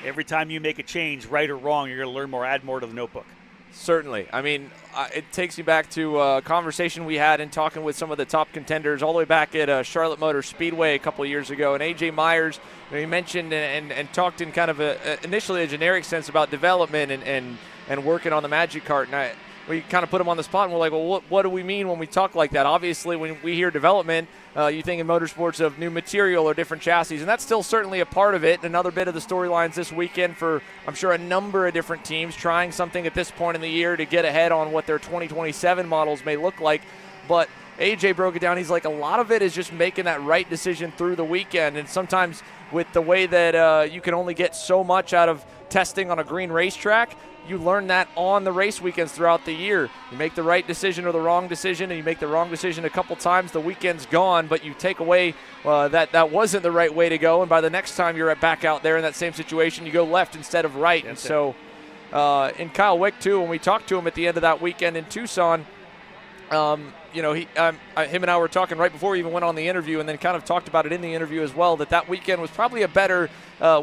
Every time you make a change, right or wrong, you're going to learn more, add more to the notebook. Certainly. I mean, it takes me back to a conversation we had in talking with some of the top contenders all the way back at Charlotte Motor Speedway a couple of years ago. And A.J. Myers, he mentioned and talked in kind of initially a generic sense about development and working on the Magic Kart. And we kind of put him on the spot, and we're like, well, what do we mean when we talk like that? Obviously, when we hear development, you think in motorsports of new material or different chassis, and that's still certainly a part of it. Another bit of the storylines this weekend for, I'm sure, a number of different teams trying something at this point in the year to get ahead on what their 2027 models may look like. But AJ broke it down. He's like, a lot of it is just making that right decision through the weekend, and sometimes with the way that you can only get so much out of testing on a green racetrack, you learn that on the race weekends throughout the year. You make the right decision or the wrong decision, and you make the wrong decision a couple times, the weekend's gone, but you take away that wasn't the right way to go, and by the next time you're back out there in that same situation, you go left instead of right. That's and so in Kyle Wick, too, when we talked to him at the end of that weekend in Tucson, you know, him and I were talking right before we even went on the interview, and then kind of talked about it in the interview as well, that weekend was probably a better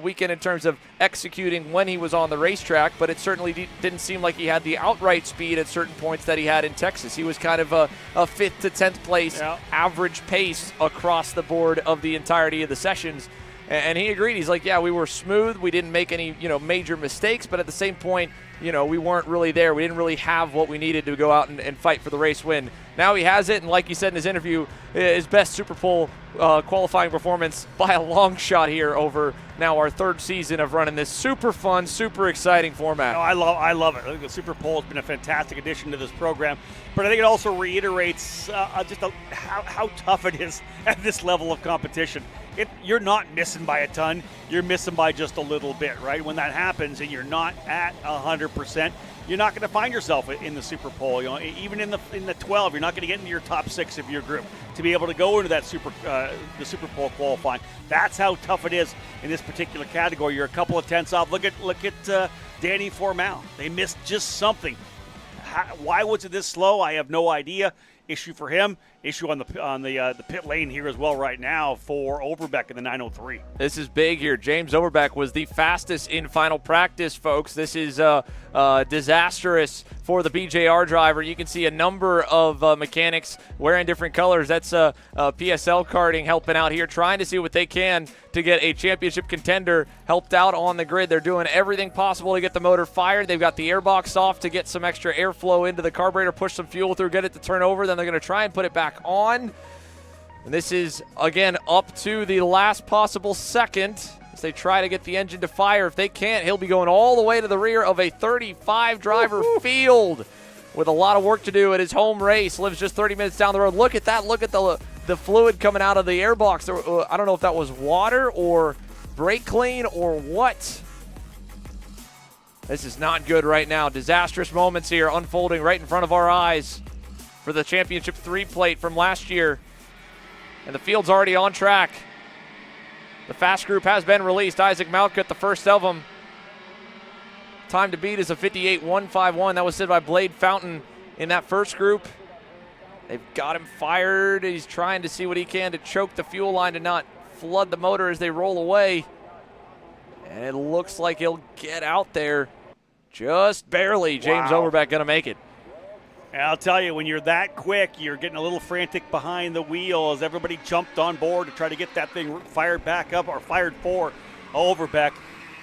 weekend in terms of executing when he was on the racetrack, but it certainly didn't seem like he had the outright speed at certain points that he had in Texas. He was kind of a 5th to 10th place average pace across the board of the entirety of the sessions. And he agreed. He's like, yeah, we were smooth. We didn't make any, major mistakes, but at the same point, we weren't really there. We didn't really have what we needed to go out and fight for the race win. Now he has it, and like he said in his interview, his best Super Pole qualifying performance by a long shot here over now our 3rd season of running this super fun, super exciting format. No, I love it. I think the Super Pole has been a fantastic addition to this program, but I think it also reiterates just how tough it is at this level of competition. You're not missing by a ton. You're missing by just a little bit, right? When that happens and you're not at 100%, you're not going to find yourself in the Super Pole. Even in the 12, you're not going to get into your top 6 of your group to be able to go into that the Super Pole qualifying. That's how tough it is in this particular category. You're a couple of tenths off. Look at Danny Formal. They missed just something. Why was it this slow? I have no idea. Issue for him. Issue on the pit lane here as well right now for Overbeck in the 903. This is big here. James Overbeck was the fastest in final practice, folks. This is disastrous for the BJR driver. You can see a number of mechanics wearing different colors. That's PSL karting helping out here, trying to see what they can to get a championship contender helped out on the grid. They're doing everything possible to get the motor fired. They've got the airbox off to get some extra airflow into the carburetor, push some fuel through, get it to turn over. Then they're going to try and put it back on. And this is, again, up to the last possible second as they try to get the engine to fire. If they can't, he'll be going all the way to the rear of a 35 driver field. with a lot of work to do at his home race. Lives just 30 minutes down the road. Look at that. Look at the fluid coming out of the airbox. I don't know if that was water or brake clean or what. This is not good right now. Disastrous moments here unfolding right in front of our eyes for the Championship 3 plate from last year. And the field's already on track. The fast group has been released. Isaac Malkut, the first of them. Time to beat is a 58.151. That was said by Blade Fountain in that first group. They've got him fired. He's trying to see what he can to choke the fuel line to not flood the motor as they roll away. And it looks like he'll get out there just barely. James Overbeck going to make it. And I'll tell you, when you're that quick, you're getting a little frantic behind the wheel as everybody jumped on board to try to get that thing fired back up or fired for Overbeck.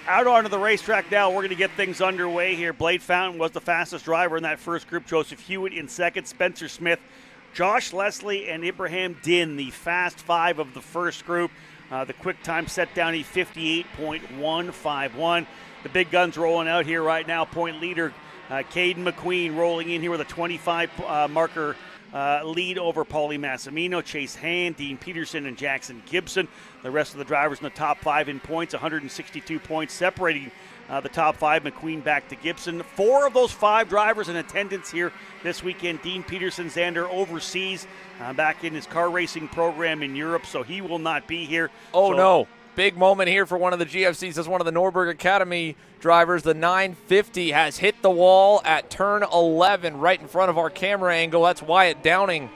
Out onto the racetrack now. We're going to get things underway here. Blade Fountain was the fastest driver in that first group. Joseph Hewitt in second. Spencer Smith, Josh Leslie, and Ibrahim Din, the fast 5 of the first group. The quick time set down a 58.151. The big guns rolling out here right now. Point leader Caden McQueen rolling in here with a 25 marker lead over Paulie Massimino, Chase Hand, Dean Peterson, and Jackson Gibson. The rest of the drivers in the top 5 in points, 162 points separating the top 5. McQueen back to Gibson. 4 of those 5 drivers in attendance here this weekend. Dean Peterson, Xander overseas, back in his car racing program in Europe, so he will not be here. No. Big moment here for one of the GFCs as one of the Norberg Academy drivers. The 950 has hit the wall at turn 11 right in front of our camera angle. That's Wyatt Downing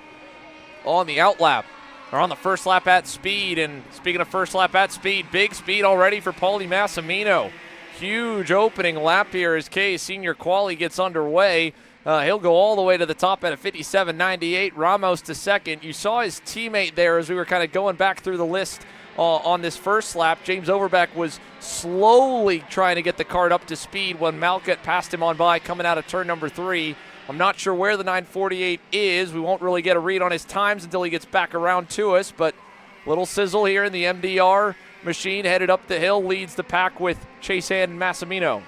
on the outlap, or on the first lap at speed. And speaking of first lap at speed, big speed already for Paulie Massimino. Huge opening lap here as KA Senior Quali gets underway. He'll go all the way to the top at a 57.98. Ramos to second. You saw his teammate there as we were kind of going back through the list on this first lap. James Overbeck was slowly trying to get the Kart up to speed when Malkut passed him on by coming out of turn number 3. I'm not sure where the 948 is. We won't really get a read on his times until he gets back around to us, but little sizzle here in the MDR machine headed up the hill, leads the pack with Chase Hand and Massimino.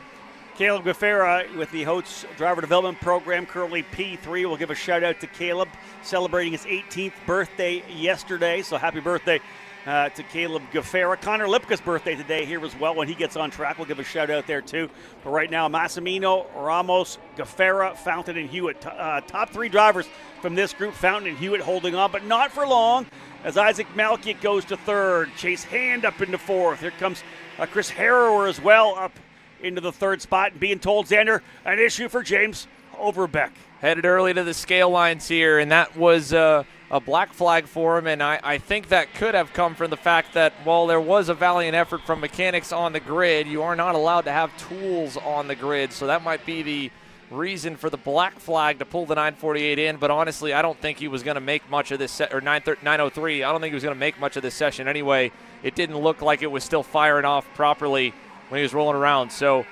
Caleb Gaffera with the Holtz Driver Development Program, currently P3. We'll give a shout out to Caleb, celebrating his 18th birthday yesterday, so happy birthday to Caleb Gaffera. Connor Lipka's birthday today here as well. When he gets on track, we'll give a shout out there too. But right now, Massimino, Ramos, Gaffera, Fountain, and Hewitt. Top 3 drivers from this group. Fountain and Hewitt holding on, but not for long, as Isaac Malkut goes to 3rd. Chase Hand up into 4th. Here comes Chris Harrower as well up into the 3rd spot, and being told, Xander, an issue for James Overbeck. Headed early to the scale lines here, and that was a black flag for him, and I think that could have come from the fact that while there was a valiant effort from mechanics on the grid, you are not allowed to have tools on the grid, so that might be the reason for the black flag to pull the 948 in. But honestly, I don't think he was going to make much of this, or 903, I don't think he was going to make much of this session anyway. It didn't look like it was still firing off properly when he was rolling around. So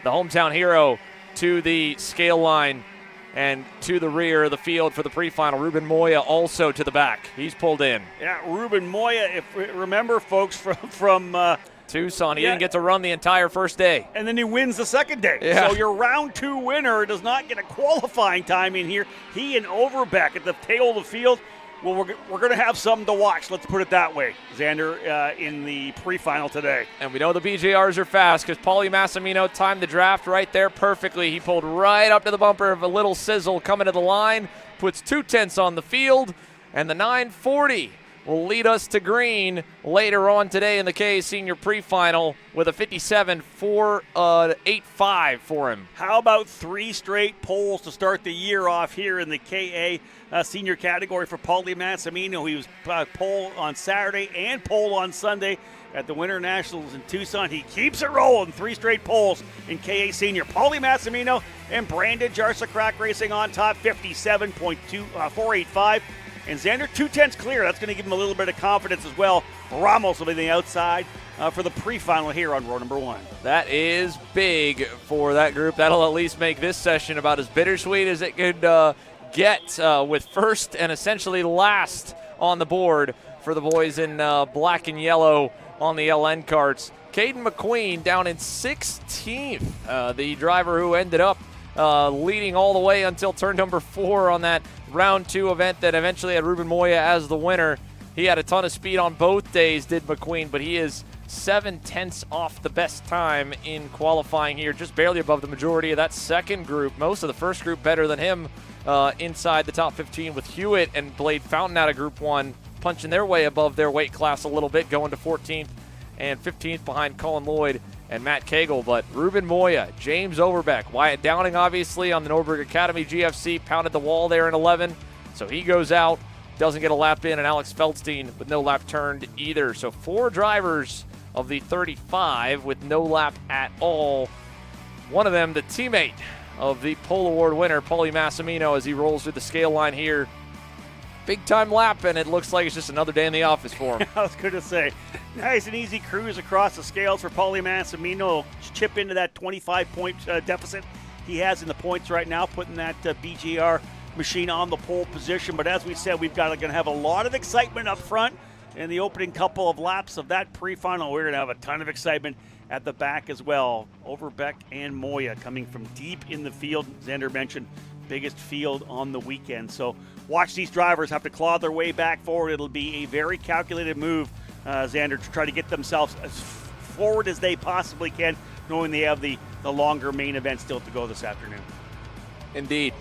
the hometown hero to the scale line and to the rear of the field for the pre-final. Ruben Moya also to the back. He's pulled in. Yeah, Ruben Moya, if remember, folks, from Tucson. He didn't get to run the entire first day. And then he wins the second day. Yeah. So your round 2 winner does not get a qualifying time in here. He and Overbeck at the tail of the field. Well, we're going to have something to watch, let's put it that way, Xander, in the pre-final today. And we know the BJRs are fast because Paulie Massimino timed the draft right there perfectly. He pulled right up to the bumper of a little sizzle coming to the line, puts 2/10 on the field, and the 940 will lead us to green later on today in the KA Senior pre-final with a 57.485 for him. How about 3 straight poles to start the year off here in the KA Senior category for Paulie Massimino? He was pole on Saturday and pole on Sunday at the Winter Nationals in Tucson. He keeps it rolling. 3 straight poles in KA Senior. Paulie Massimino and Brandon Jarsa Crack Racing on top, 57.485. And Xander, 2/10 clear. That's going to give him a little bit of confidence as well. Ramos will be the outside for the pre-final here on row number 1. That is big for that group. That'll at least make this session about as bittersweet as it could get with first and essentially last on the board for the boys in black and yellow on the LN karts. Caden McQueen down in 16th, the driver who ended up leading all the way until turn number 4 on that round 2 event that eventually had Ruben Moya as the winner. He had a ton of speed on both days, did McQueen, but he is 7/10 off the best time in qualifying here, just barely above the majority of that second group. Most of the first group better than him inside the top 15 with Hewitt and Blade Fountain out of Group 1, punching their way above their weight class a little bit, going to 14th and 15th behind Colin Lloyd and Matt Cagle. But Ruben Moya, James Overbeck, Wyatt Downing obviously on the Nordberg Academy GFC, pounded the wall there in 11, so he goes out, doesn't get a lap in, and Alex Feldstein with no lap turned either. So 4 drivers of the 35 with no lap at all. One of them, the teammate of the pole award winner, Paulie Massimino, as he rolls through the scale line here. Big time lap, and it looks like it's just another day in the office for him. I was going to say, nice and easy cruise across the scales for Paulie Massimino. Chip into that 25-point deficit he has in the points right now, putting that BGR machine on the pole position. But as we said, we've got going to have a lot of excitement up front in the opening couple of laps of that pre-final. We're going to have a ton of excitement at the back as well. Overbeck and Moya coming from deep in the field. Xander mentioned biggest field on the weekend. So watch these drivers have to claw their way back forward. It'll be a very calculated move, Xander, to try to get themselves as forward as they possibly can, knowing they have the longer main event still to go this afternoon. Indeed.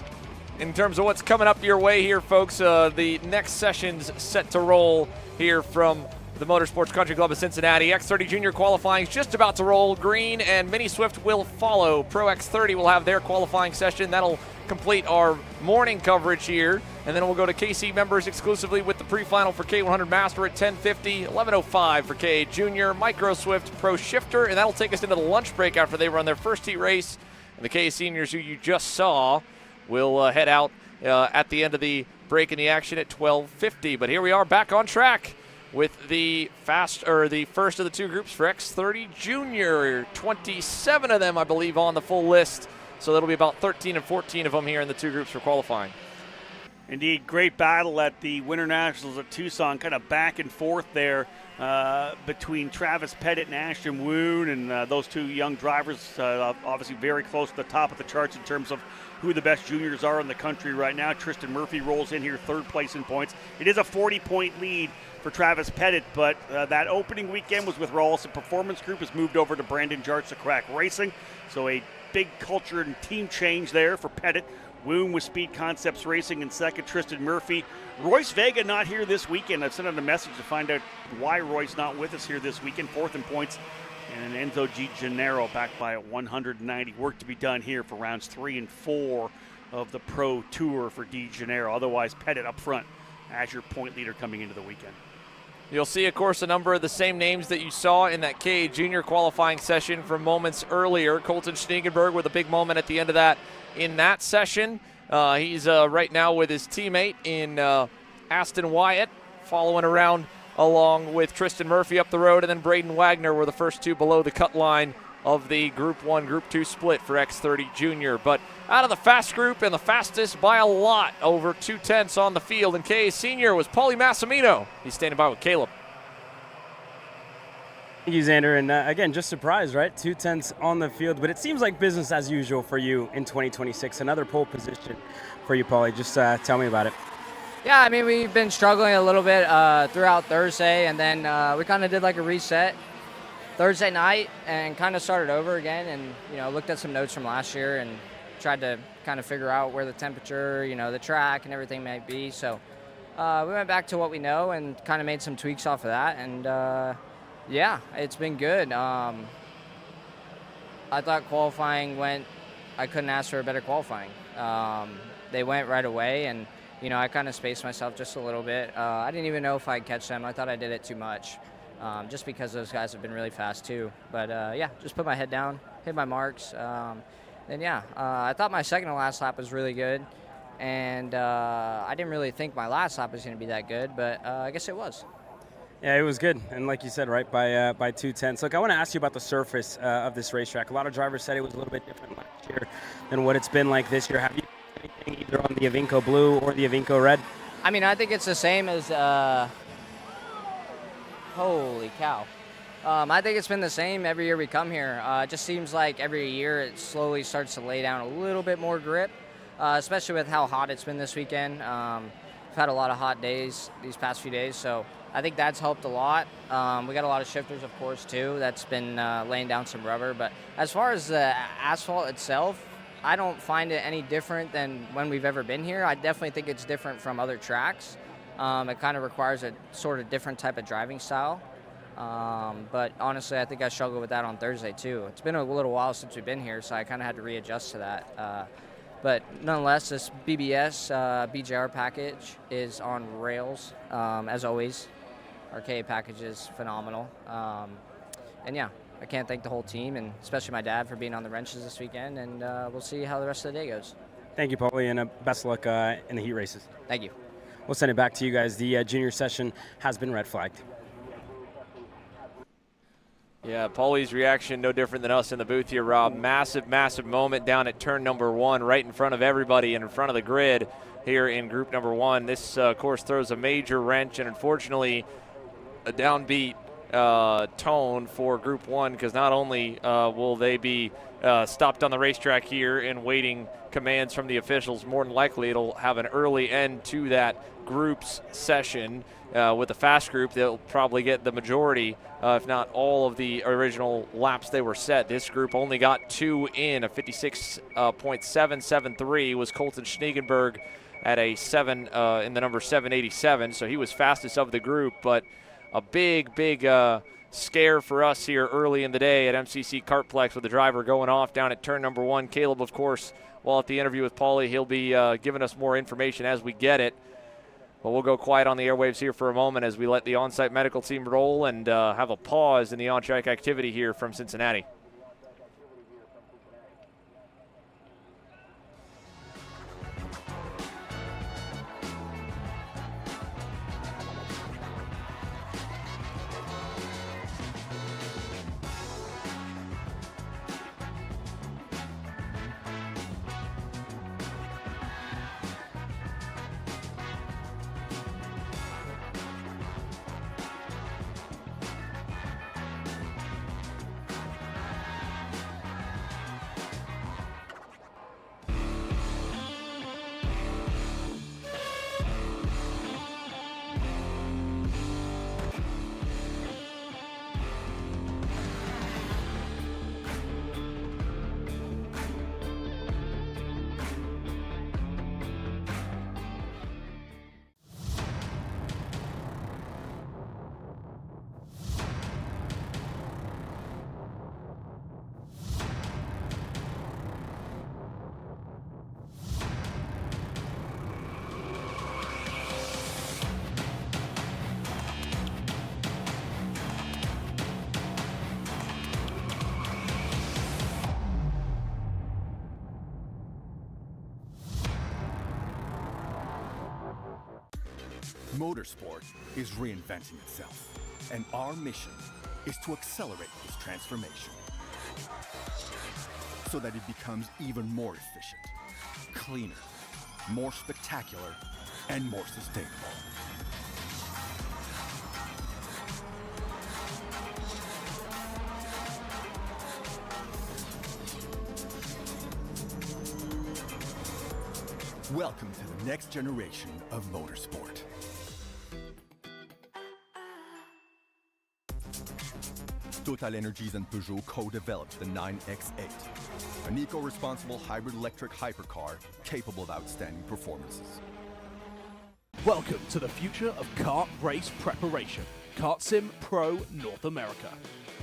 In terms of what's coming up your way here, folks, the next session's set to roll here from the Motorsports Country Club of Cincinnati. X30 Junior Qualifying is just about to roll. Green and Mini Swift will follow. Pro X30 will have their qualifying session. That'll complete our morning coverage here. And then we'll go to KC members exclusively with the pre-final for K100 Master at 10:50, 11:05 for K Junior, Micro Swift, Pro Shifter, and that'll take us into the lunch break after they run their first heat race. And the K Seniors, who you just saw, will head out at the end of the break in the action at 12:50. But here we are back on track with the first of the 2 groups for X30 Junior. 27 of them, I believe, on the full list. So that'll be about 13 and 14 of them here in the 2 groups for qualifying. Indeed, great battle at the Winter Nationals at Tucson, kind of back and forth there between Travis Pettit and Ashton Woon, and those 2 young drivers, obviously very close to the top of the charts in terms of who the best juniors are in the country right now. Tristan Murphy rolls in here 3rd place in points. It is a 40-point lead for Travis Pettit, but that opening weekend was with Rawlson Performance Group, has moved over to Brandon Jart's Crack Racing, so a big culture and team change there for Pettit. Woon with Speed Concepts Racing in 2nd, Tristan Murphy. Royce Vega not here this weekend. I've sent out a message to find out why Royce not with us here this weekend. 4th in points. And Enzo G. Gennaro back by 190. Work to be done here for rounds 3 and 4 of the Pro Tour for D. Gennaro. Otherwise, Pettit up front as your point leader coming into the weekend. You'll see, of course, a number of the same names that you saw in that K Junior qualifying session from moments earlier. Colton Schneegenberg with a big moment at the end of that in that session. He's right now with his teammate in Aston Wyatt, following around along with Tristan Murphy up the road, and then Braden Wagner were the first 2 below the cut line of the Group 1, Group 2 split for X30 Junior. But out of the fast group, and the fastest by a lot, over 2/10 on the field, and K Senior was Paulie Massimino. He's standing by with Caleb. Thank you, Xander. And again, just surprised, right? 2/10 on the field, but it seems like business as usual for you in 2026. Another pole position for you, Paulie. Just tell me about it. Yeah, I mean, we've been struggling a little bit throughout Thursday, and then we kind of did like a reset Thursday night and kind of started over again, and looked at some notes from last year and tried to kind of figure out where the temperature, the track and everything might be. So we went back to what we know and kind of made some tweaks off of that, and yeah, it's been good. I thought qualifying I couldn't ask for a better qualifying. They went right away, and I kind of spaced myself just a little bit. I didn't even know if I'd catch them. I thought I did it too much, just because those guys have been really fast too. But yeah, just put my head down, hit my marks. And yeah, I thought my second to last lap was really good. And I didn't really think my last lap was going to be that good, but I guess it was. Yeah, it was good. And like you said, right, by 2/10. Look, I want to ask you about the surface of this racetrack. A lot of drivers said it was a little bit different last year than what it's been like this year. Have you anything either on the Avinco Blue or the Avinco Red? I mean, I think it's the same as, holy cow. I think it's been the same every year we come here. It just seems like every year it slowly starts to lay down a little bit more grip, especially with how hot it's been this weekend. We've had a lot of hot days these past few days, so I think that's helped a lot. We got a lot of shifters, of course, too. That's been laying down some rubber. But as far as the asphalt itself, I don't find it any different than when we've ever been here. I definitely think it's different from other tracks. It kind of requires a sort of different type of driving style. But honestly, I think I struggled with that on Thursday too. It's been a little while since we've been here, so I kind of had to readjust to that. But nonetheless, this BBS BJR package is on rails, as always. Our KA package is phenomenal. And yeah, I can't thank the whole team, and especially my dad for being on the wrenches this weekend, and we'll see how the rest of the day goes. Thank you, Paulie, and best of luck in the heat races. Thank you. We'll send it back to you guys. The junior session has been red flagged. Yeah, Paulie's reaction no different than us in the booth here, Rob. Massive, massive moment down at turn number 1, right in front of everybody and in front of the grid here in group number 1. This, of course, throws a major wrench and, unfortunately, a downbeat tone for group 1, because not only will they be stopped on the racetrack here and waiting commands from the officials, more than likely it'll have an early end to that group's session. With the fast group, they'll probably get the majority, if not all, of the original laps they were set. This group only got 2 in. A 56.773 was Colton Schneegenberg at a 7 in the number 787, so he was fastest of the group. But a big, big scare for us here early in the day at MCC Kartplex with the driver going off down at turn number 1. Caleb, of course, while at the interview with Paulie, he'll be giving us more information as we get it. But we'll go quiet on the airwaves here for a moment as we let the on-site medical team roll and have a pause in the on-track activity here from Cincinnati. Motorsport is reinventing itself, and our mission is to accelerate this transformation so that it becomes even more efficient, cleaner, more spectacular, and more sustainable. Welcome to the next generation of motorsport. Total Energies and Peugeot co-developed the 9X8, an eco-responsible hybrid electric hypercar capable of outstanding performances. Welcome to the future of kart race preparation. Kart Sim Pro North America.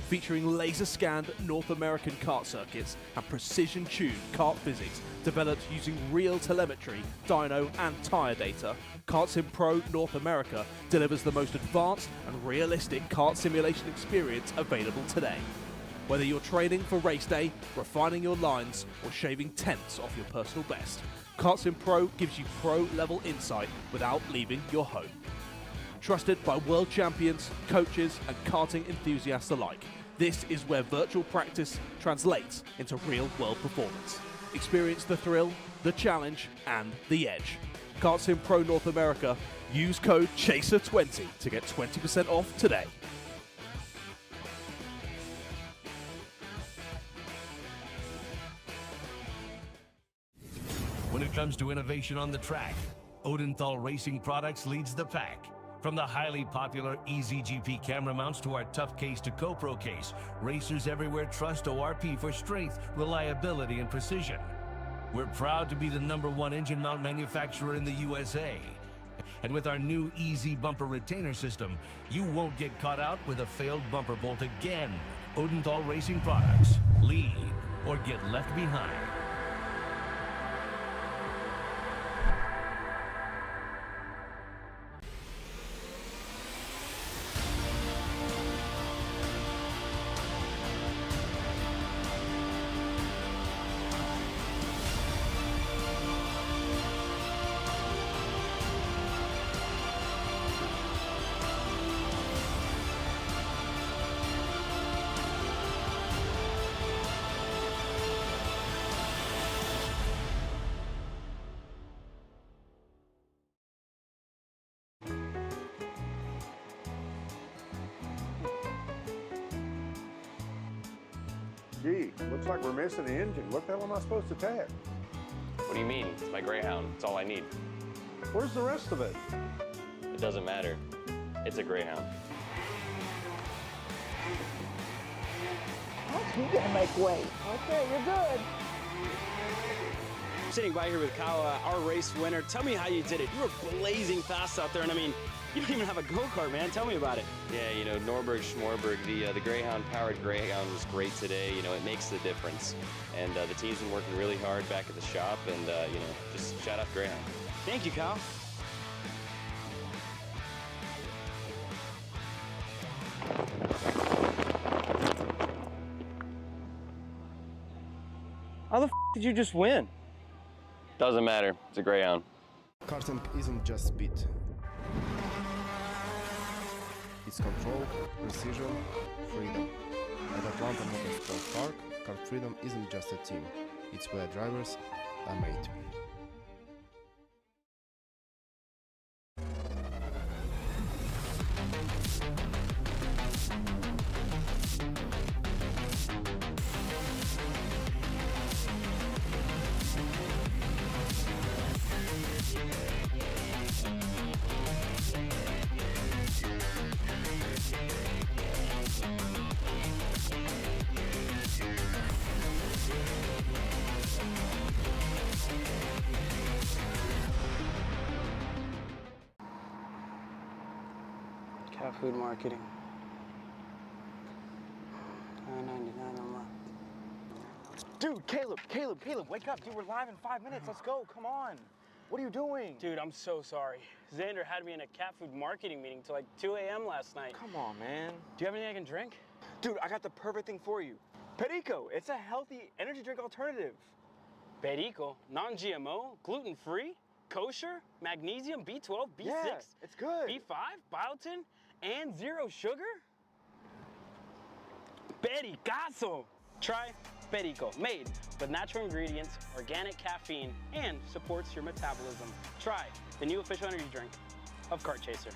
Featuring laser-scanned North American kart circuits and precision-tuned kart physics developed using real telemetry, dyno and tyre data, Kart Sim Pro North America delivers the most advanced and realistic kart simulation experience available today. Whether you're training for race day, refining your lines, or shaving tenths off your personal best, Kart Sim Pro gives you pro-level insight without leaving your home. Trusted by world champions, coaches, and karting enthusiasts alike, this is where virtual practice translates into real-world performance. Experience the thrill, the challenge, and the edge. Kart Sim Pro North America. Use code CHASER20 to get 20% off today. comes to innovation on the track, Odenthal Racing Products leads the pack. From the highly popular EasyGP camera mounts to our tough case to GoPro case, racers everywhere trust ORP for strength, reliability, and precision. We're proud to be the #1 engine mount manufacturer in the USA. And with our new Easy Bumper Retainer System, you won't get caught out with a failed bumper bolt again. Odenthal Racing Products. Lead or get left behind. Gee, looks like we're missing the engine. What the hell am I supposed to tag? What do you mean? It's my Greyhound. It's all I need. Where's the rest of it? It doesn't matter. It's a Greyhound. You gotta make way. Okay, you're good. Sitting by here with Kyle, our race winner. Tell me how you did it. You were blazing fast out there, and I mean, you don't even have a go-kart, man. Tell me about it. Yeah, you know, Norberg, Schmorberg, the Greyhound-powered Greyhound was great today. You know, it makes the difference. And the team's been working really hard back at the shop, and, you know, just shout out Greyhound. Thank you, Kyle. How the f did you just win? Doesn't matter. It's a Greyhound. Karting isn't just speed. It's control, precision, freedom. At Atlanta Motorsports Park, Kart Freedom isn't just a team. It's where drivers are made. Cat food marketing. $9.99 a month. Dude, Caleb, wake up. Dude, we're live in 5 minutes. Let's go. Come on. What are you doing? Dude, I'm so sorry. Xander had me in a cat food marketing meeting till like 2 a.m. last night. Come on, man. Do you have anything I can drink? Dude, I got the perfect thing for you. Perico. It's a healthy energy drink alternative. Perico, non-GMO, gluten-free, kosher, magnesium, B12, B6, Yeah, it's good. B5, biotin, and 0 sugar? Pericazo! Try Perico, made with natural ingredients, organic caffeine, and supports your metabolism. Try the new official energy drink of Kart Chaser.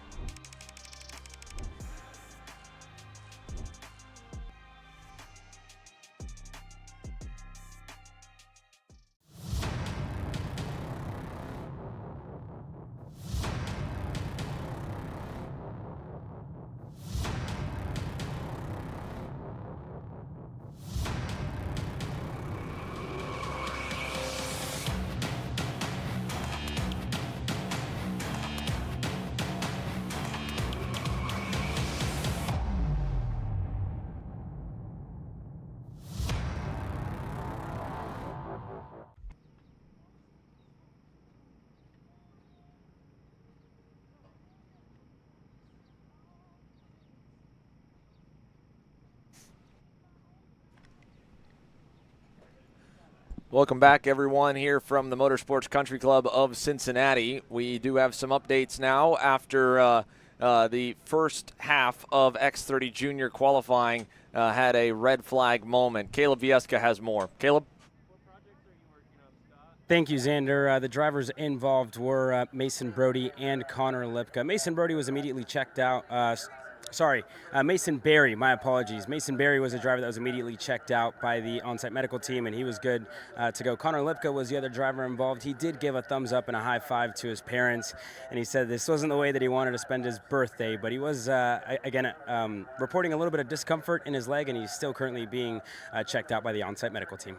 Welcome back, everyone, here from the Motorsports Country Club of Cincinnati. We do have some updates now after the first half of X30 Junior Qualifying had a red flag moment. Caleb Vieska has more. Caleb? Thank you, Xander. The drivers involved were Mason Brody and Connor Lipka. Mason Brody was immediately checked out Mason Berry, my apologies. Mason Berry was a driver that was immediately checked out by the on-site medical team, and he was good to go. Connor Lipka was the other driver involved. He did give a thumbs up and a high five to his parents, and he said this wasn't the way that he wanted to spend his birthday, but he was, reporting a little bit of discomfort in his leg, and he's still currently being checked out by the on-site medical team.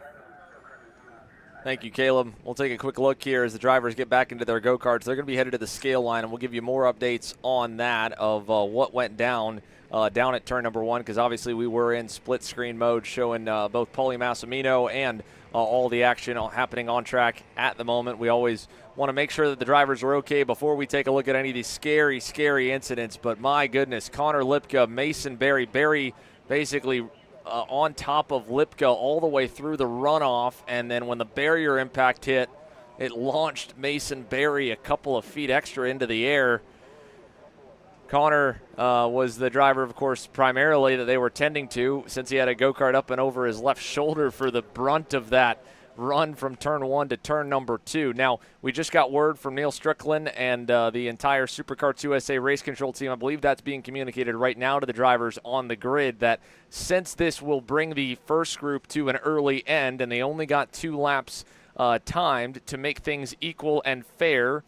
Thank you, Caleb. We'll take a quick look here as the drivers get back into their go-karts. They're going to be headed to the scale line, and we'll give you more updates on that of what went down at turn number 1, because obviously we were in split-screen mode showing both Paulie Massimino and all the action happening on track at the moment. We always want to make sure that the drivers are okay before we take a look at any of these scary, scary incidents. But my goodness, Connor Lipka, Mason Berry basically on top of Lipka all the way through the runoff, and then when the barrier impact hit, it launched Mason Berry a couple of feet extra into the air. Connor was the driver, of course, primarily that they were tending to, since he had a go-kart up and over his left shoulder for the brunt of that run from turn 1 to turn number 2. Now, we just got word from Neil Strickland and the entire Superkarts USA race control team. I believe that's being communicated right now to the drivers on the grid, that since this will bring the first group to an early end and they only got 2 laps timed to make things equal and fair.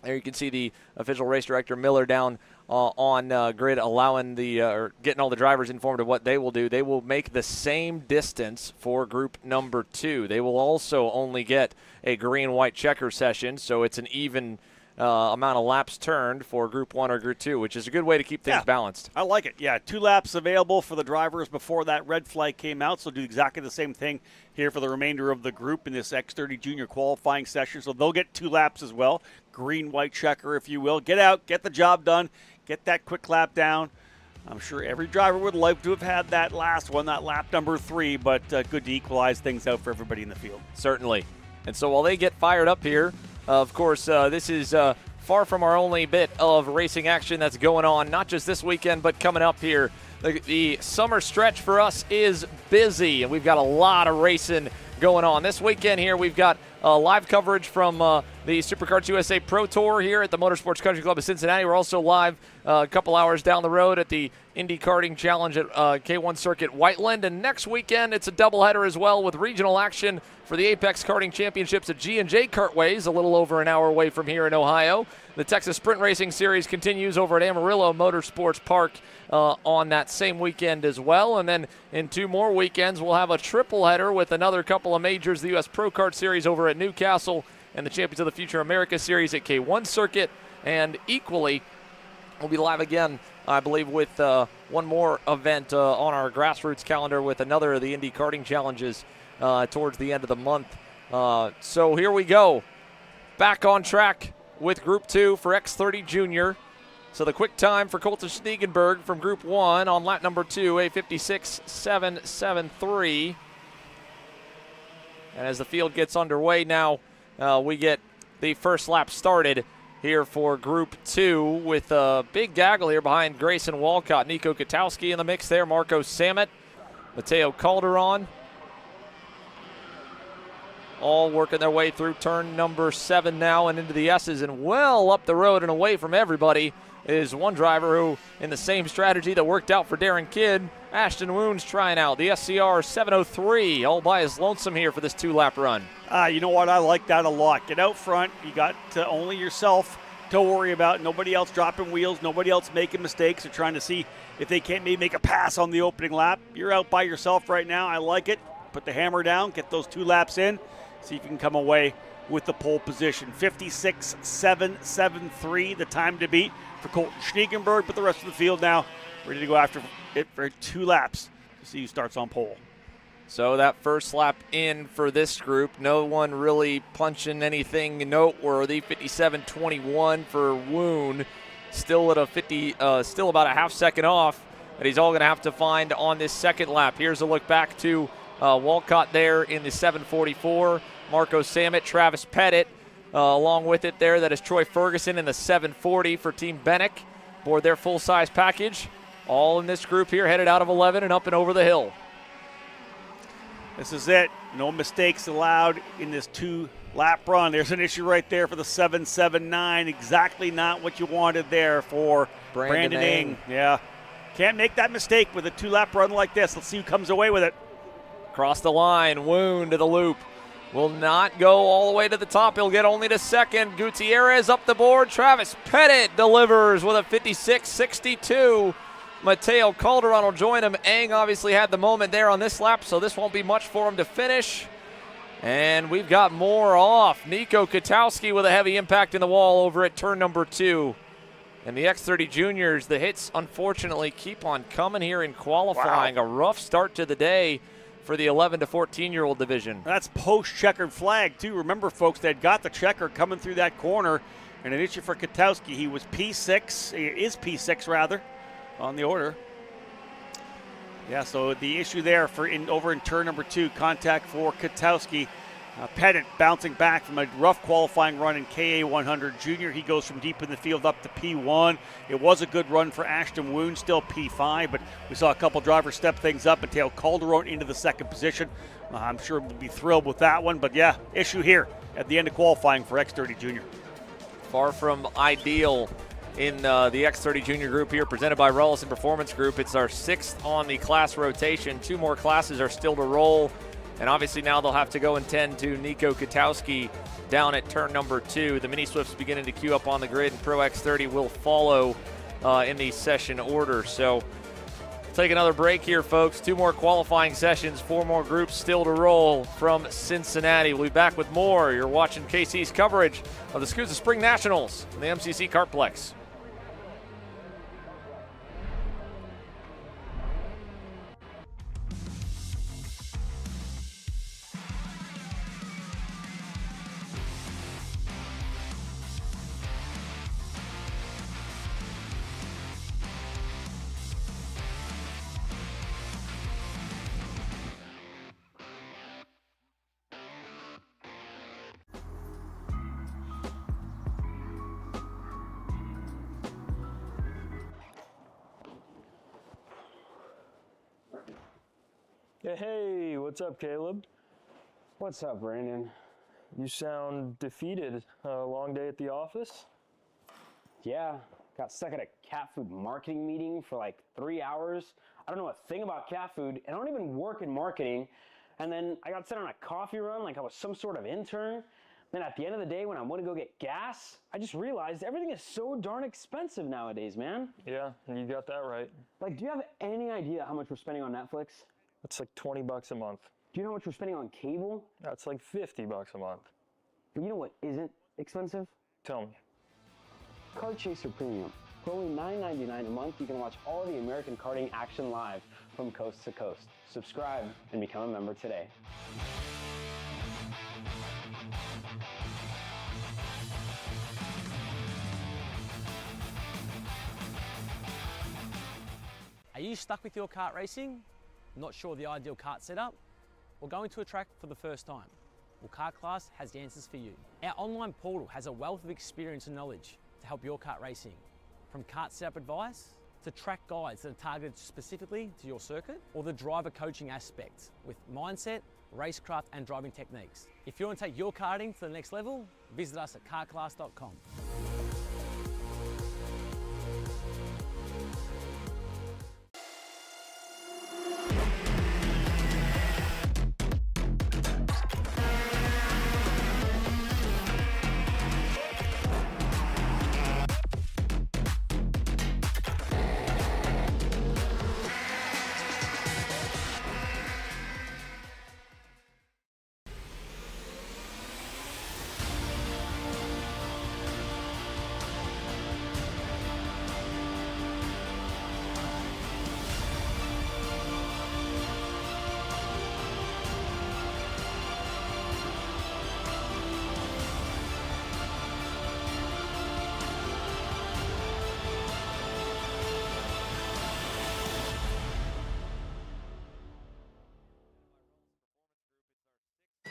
There you can see the official race director Miller down on grid, allowing or getting all the drivers informed of what they will do. They will make the same distance for group number 2. They will also only get a green-white checker session, so it's an even amount of laps turned for group 1 or group 2, which is a good way to keep things balanced. I like it. Yeah, 2 laps available for the drivers before that red flag came out, so do exactly the same thing here for the remainder of the group in this X30 Junior Qualifying session. So they'll get 2 laps as well, green-white checker, if you will. Get out, get the job done, get that quick lap down. I'm sure every driver would like to have had that last one, that lap number 3, but good to equalize things out for everybody in the field. Certainly. And so while they get fired up here, of course, this is far from our only bit of racing action that's going on, not just this weekend, but coming up here. The summer stretch for us is busy, and we've got a lot of racing going on. This weekend here, we've got live coverage from the Superkarts USA Pro Tour here at the Motorsports Country Club of Cincinnati. We're also live a couple hours down the road at the Indy Karting Challenge at K1 Circuit Whiteland. And next weekend, it's a doubleheader as well with regional action for the Apex Karting Championships at G&J Kartways, a little over an hour away from here in Ohio. The Texas Sprint Racing Series continues over at Amarillo Motorsports Park on that same weekend as well. And then in 2 more weekends, we'll have a triple header with another couple of majors, the U.S. Pro Kart Series over at Newcastle and the Champions of the Future America Series at K1 Circuit. And equally, we'll be live again, I believe, with one more event on our grassroots calendar with another of the Indy Karting Challenges towards the end of the month. So here we go. Back on track with Group 2 for X30 Junior. So the quick time for Colton Schniegenberg from Group 1 on lap number 2, a 56.773. And as the field gets underway now, we get the first lap started here for Group 2 with a big gaggle here behind Grayson Walcott. Nico Katowski in the mix there, Marco Samet, Mateo Calderon. All working their way through turn number 7 now and into the S's, and well up the road and away from everybody is one driver who, in the same strategy that worked out for Darren Kidd, Ashton Woons trying out the SCR 703 all by his lonesome here for this 2-lap run. You know what? I like that a lot. Get out front. You got only yourself to worry about. Nobody else dropping wheels. Nobody else making mistakes or trying to see if they can't maybe make a pass on the opening lap. You're out by yourself right now. I like it. Put the hammer down. Get those 2 laps in. See if you can come away with the pole position. 56.773, the time to beat for Colton Schniegenberg, but the rest of the field now ready to go after it for 2 laps to see who starts on pole. So that first lap in for this group, no one really punching anything noteworthy. 57.21 for Woon, still at a still about a half second off that he's all going to have to find on this second lap. Here's a look back to Walcott there in the 744. Marco Samet, Travis Pettit along with it there. That is Troy Ferguson in the 740 for Team Bennick aboard their full-size package. All in this group here headed out of 11 and up and over the hill. This is it. No mistakes allowed in this 2 lap run. There's an issue right there for the 779. Exactly not what you wanted there for Brandon Ing. Yeah. Can't make that mistake with a 2-lap run like this. Let's see who comes away with it. Across the line, Woon to the loop. Will not go all the way to the top. He'll get only to second. Gutierrez up the board. Travis Pettit delivers with a 56.62. Mateo Calderon will join him. Eng obviously had the moment there on this lap, so this won't be much for him to finish. And we've got more off. Nico Katowski with a heavy impact in the wall over at turn number 2. And the X30 Juniors, the hits unfortunately keep on coming here in qualifying. Wow. A rough start to the day for the 11 to 14-year-old division. That's post-checkered flag, too. Remember, folks, they got the checker coming through that corner. And an issue for Katowski. He was P6, he is P6 rather, on the order. Yeah, so the issue there for over in turn number 2, contact for Katowski. Pettit bouncing back from a rough qualifying run in KA 100 Junior. He goes from deep in the field up to P1. It was a good run for Ashton Woon, still P5, but we saw a couple drivers step things up. Mateo Calderon into the second position. I'm sure we'll be thrilled with that one, but yeah, issue here at the end of qualifying for X30 Junior. Far from ideal in the X30 Junior group here, presented by Rullison Performance Group. It's our 6th on the class rotation. 2 more classes are still to roll. And obviously now they'll have to go and tend to Nico Katowski down at turn number 2. The Mini Swifts beginning to queue up on the grid, and Pro X30 will follow in the session order. So take another break here, folks. 2 more qualifying sessions, 4 more groups still to roll from Cincinnati. We'll be back with more. You're watching KC's coverage of the SKUSA Spring Nationals in the MCC Kartplex. Hey, what's up, Caleb? What's up, Brandon? You sound defeated. A long day at the office? Yeah, got stuck at a cat food marketing meeting for like 3 hours. I don't know a thing about cat food, and I don't even work in marketing. And then I got sent on a coffee run like I was some sort of intern. Then at the end of the day, when I went to go get gas, I just realized everything is so darn expensive nowadays, man. Yeah, you got that right. Like, do you have any idea how much we're spending on Netflix? That's like $20 a month. Do you know how much we're spending on cable? That's like $50 a month. But you know what isn't expensive? Tell me. Kart Chaser Premium. For only $9.99 a month, you can watch all the American karting action live from coast to coast. Subscribe and become a member today. Are you stuck with your kart racing? Not sure the ideal kart setup? Or going to a track for the first time? Well, Kart Class has the answers for you. Our online portal has a wealth of experience and knowledge to help your kart racing. From kart setup advice to track guides that are targeted specifically to your circuit, or the driver coaching aspects with mindset, racecraft and driving techniques. If you want to take your karting to the next level, visit us at kartclass.com.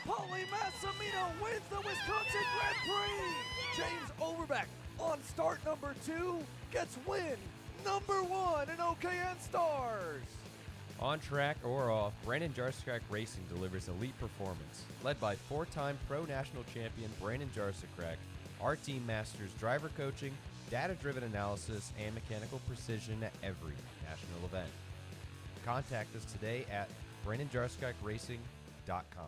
Paulie Massimino wins the Wisconsin Grand Prix. James Overbeck on start number 2 gets win number 1 in OKN Stars. On track or off, Brandon Jarscak Racing delivers elite performance. Led by 4-time Pro National Champion Brandon Jarscak, our team masters driver coaching, data-driven analysis, and mechanical precision at every national event. Contact us today at BrandonJarscakRacing.com.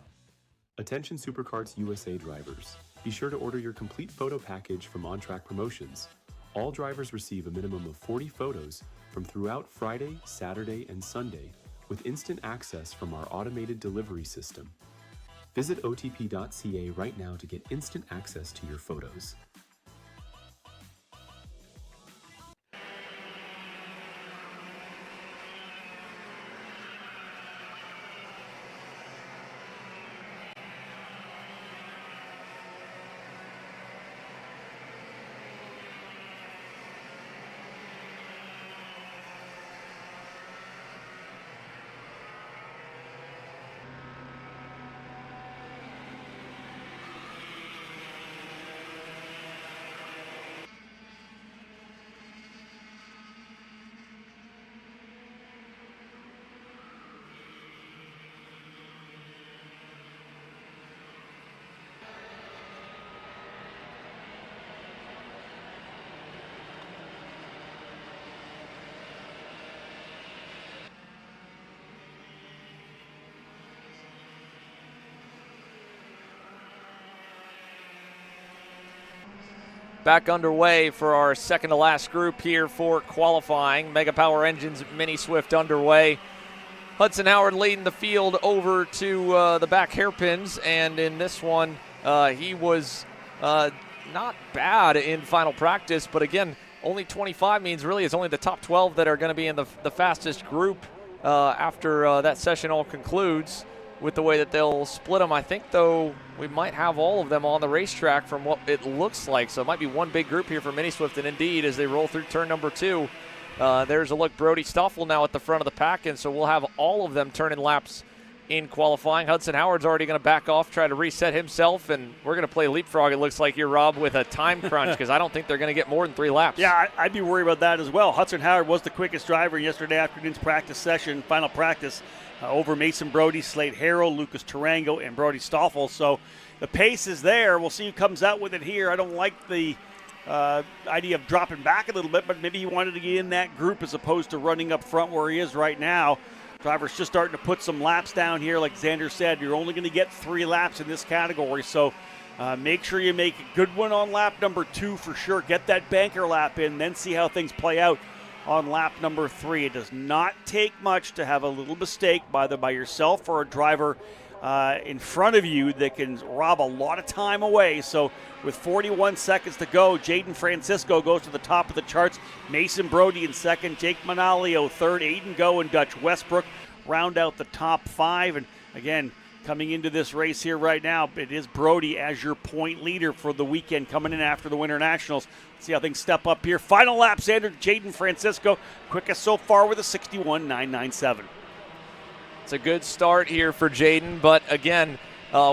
Attention Superkarts USA drivers. Be sure to order your complete photo package from On Track Promotions. All drivers receive a minimum of 40 photos from throughout Friday, Saturday, and Sunday with instant access from our automated delivery system. Visit otp.ca right now to get instant access to your photos. Back underway for our second to last group here for qualifying. Mega Power Engines Mini Swift underway. Hudson Howard leading the field over to the back hairpins, and in this one, he was not bad in final practice, but again, only 25 means really it's only the top 12 that are going to be in the fastest group after that session all concludes with the way that they'll split them. I think, though, we might have all of them on the racetrack from what it looks like, so it might be one big group here for Mini Swift, and indeed, as they roll through turn number 2, there's a look. Brody Stoffel now at the front of the pack, and so we'll have all of them turning laps in qualifying. Hudson Howard's already going to back off, try to reset himself, and we're going to play leapfrog, it looks like here, Rob, with a time crunch, because I don't think they're going to get more than 3 laps. Yeah, I'd be worried about that as well. Hudson Howard was the quickest driver in yesterday afternoon's practice session, final practice, over Mason Brody, Slade Harrell, Lucas Tarango, and Brody Stoffel. So the pace is there. We'll see who comes out with it here. I don't like the idea of dropping back a little bit, but maybe he wanted to get in that group as opposed to running up front where he is right now. Driver's just starting to put some laps down here. Like Xander said, you're only going to get 3 laps in this category, so make sure you make a good one on lap number 2 for sure. Get that banker lap in, then see how things play out on lap number 3. It does not take much to have a little mistake either by yourself or a driver in front of you that can rob a lot of time away. So with 41 seconds to go, Jaden Francisco goes to the top of the charts. Mason Brody in second, Jake Manalio third, Aiden Go and Dutch Westbrook round out the top 5. And again, coming into this race here right now, it is Brody as your point leader for the weekend coming in after the Winter Nationals. Let's see how things step up here. Final lap, Xander, Jaden Francisco, quickest so far with a 61.997. It's a good start here for Jaden, but again,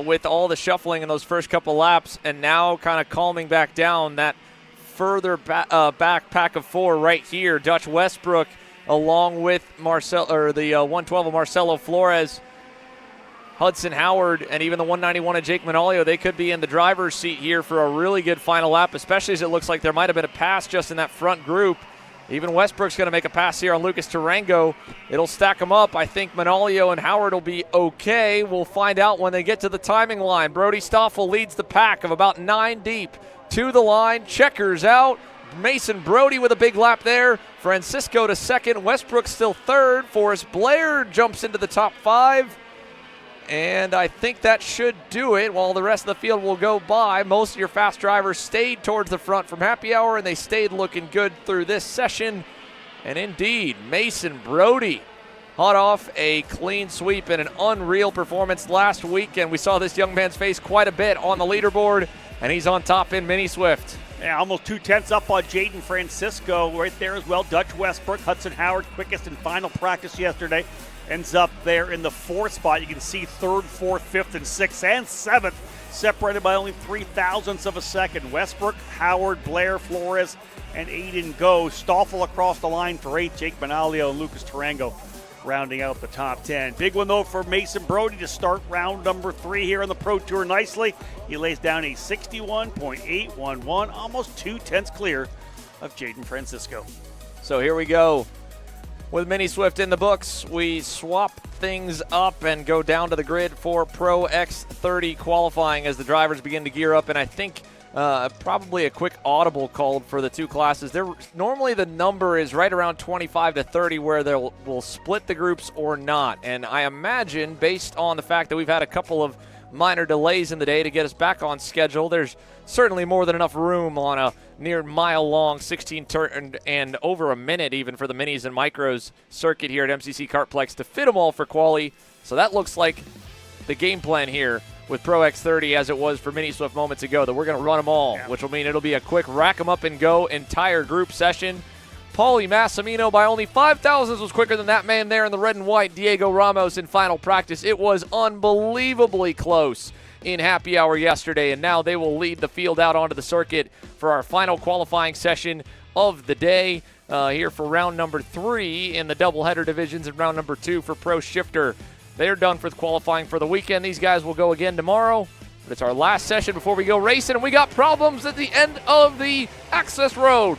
with all the shuffling in those first couple laps and now kind of calming back down, that further back pack of 4 right here, Dutch Westbrook along with the 112 of Marcelo Flores, Hudson Howard, and even the 191 of Jake Manalio, they could be in the driver's seat here for a really good final lap, especially as it looks like there might have been a pass just in that front group. Even Westbrook's going to make a pass here on Lucas Tarango. It'll stack them up. I think Manalio and Howard will be okay. We'll find out when they get to the timing line. Brody Stoffel leads the pack of about 9 deep to the line. Checkers out. Mason Brody with a big lap there. Francisco to second. Westbrook still third. Forrest Blair jumps into the top 5. And I think that should do it. While the rest of the field will go by, most of your fast drivers stayed towards the front from happy hour, and they stayed looking good through this session. And indeed, Mason Brody hot off a clean sweep and an unreal performance last weekend. We saw this young man's face quite a bit on the leaderboard, and he's on top in Mini Swift. Yeah, almost 2/10 up on Jaden Francisco right there as well. Dutch Westbrook, Hudson Howard, quickest in final practice yesterday. Ends up there in the 4th spot. You can see 3rd, 4th, 5th, and 6th, and 7th, separated by only 0.03 of a second. Westbrook, Howard, Blair, Flores, and Aiden Go. Stoffel across the line for 8th, Jake Manalio and Lucas Tarango rounding out the top 10. Big one, though, for Mason Brody to start round number 3 here on the Pro Tour nicely. He lays down a 61.811, almost 2/10 clear of Jaden Francisco. So here we go. With Mini Swift in the books, we swap things up and go down to the grid for Pro X30 qualifying as the drivers begin to gear up. And I think probably a quick audible called for the two classes. Normally the number is right around 25 to 30 where we'll split the groups or not. And I imagine, based on the fact that we've had a couple of minor delays in the day to get us back on schedule, there's certainly more than enough room on a near mile-long 16 turn and over a minute even for the minis and micros circuit here at MCC Kartplex to fit them all for quali. So that looks like the game plan here with Pro X30 as it was for Mini Swift moments ago, that we're going to run them all, which will mean it'll be a quick rack 'em up and go entire group session. Paulie Massimino by only 5,000ths was quicker than that man there in the red and white, Diego Ramos, in final practice. It was unbelievably close in happy hour yesterday, and now they will lead the field out onto the circuit for our final qualifying session of the day here for round number 3 in the doubleheader divisions and round number 2 for Pro Shifter. They're done for the qualifying for the weekend. These guys will go again tomorrow, but it's our last session before we go racing, and we got problems at the end of the access road.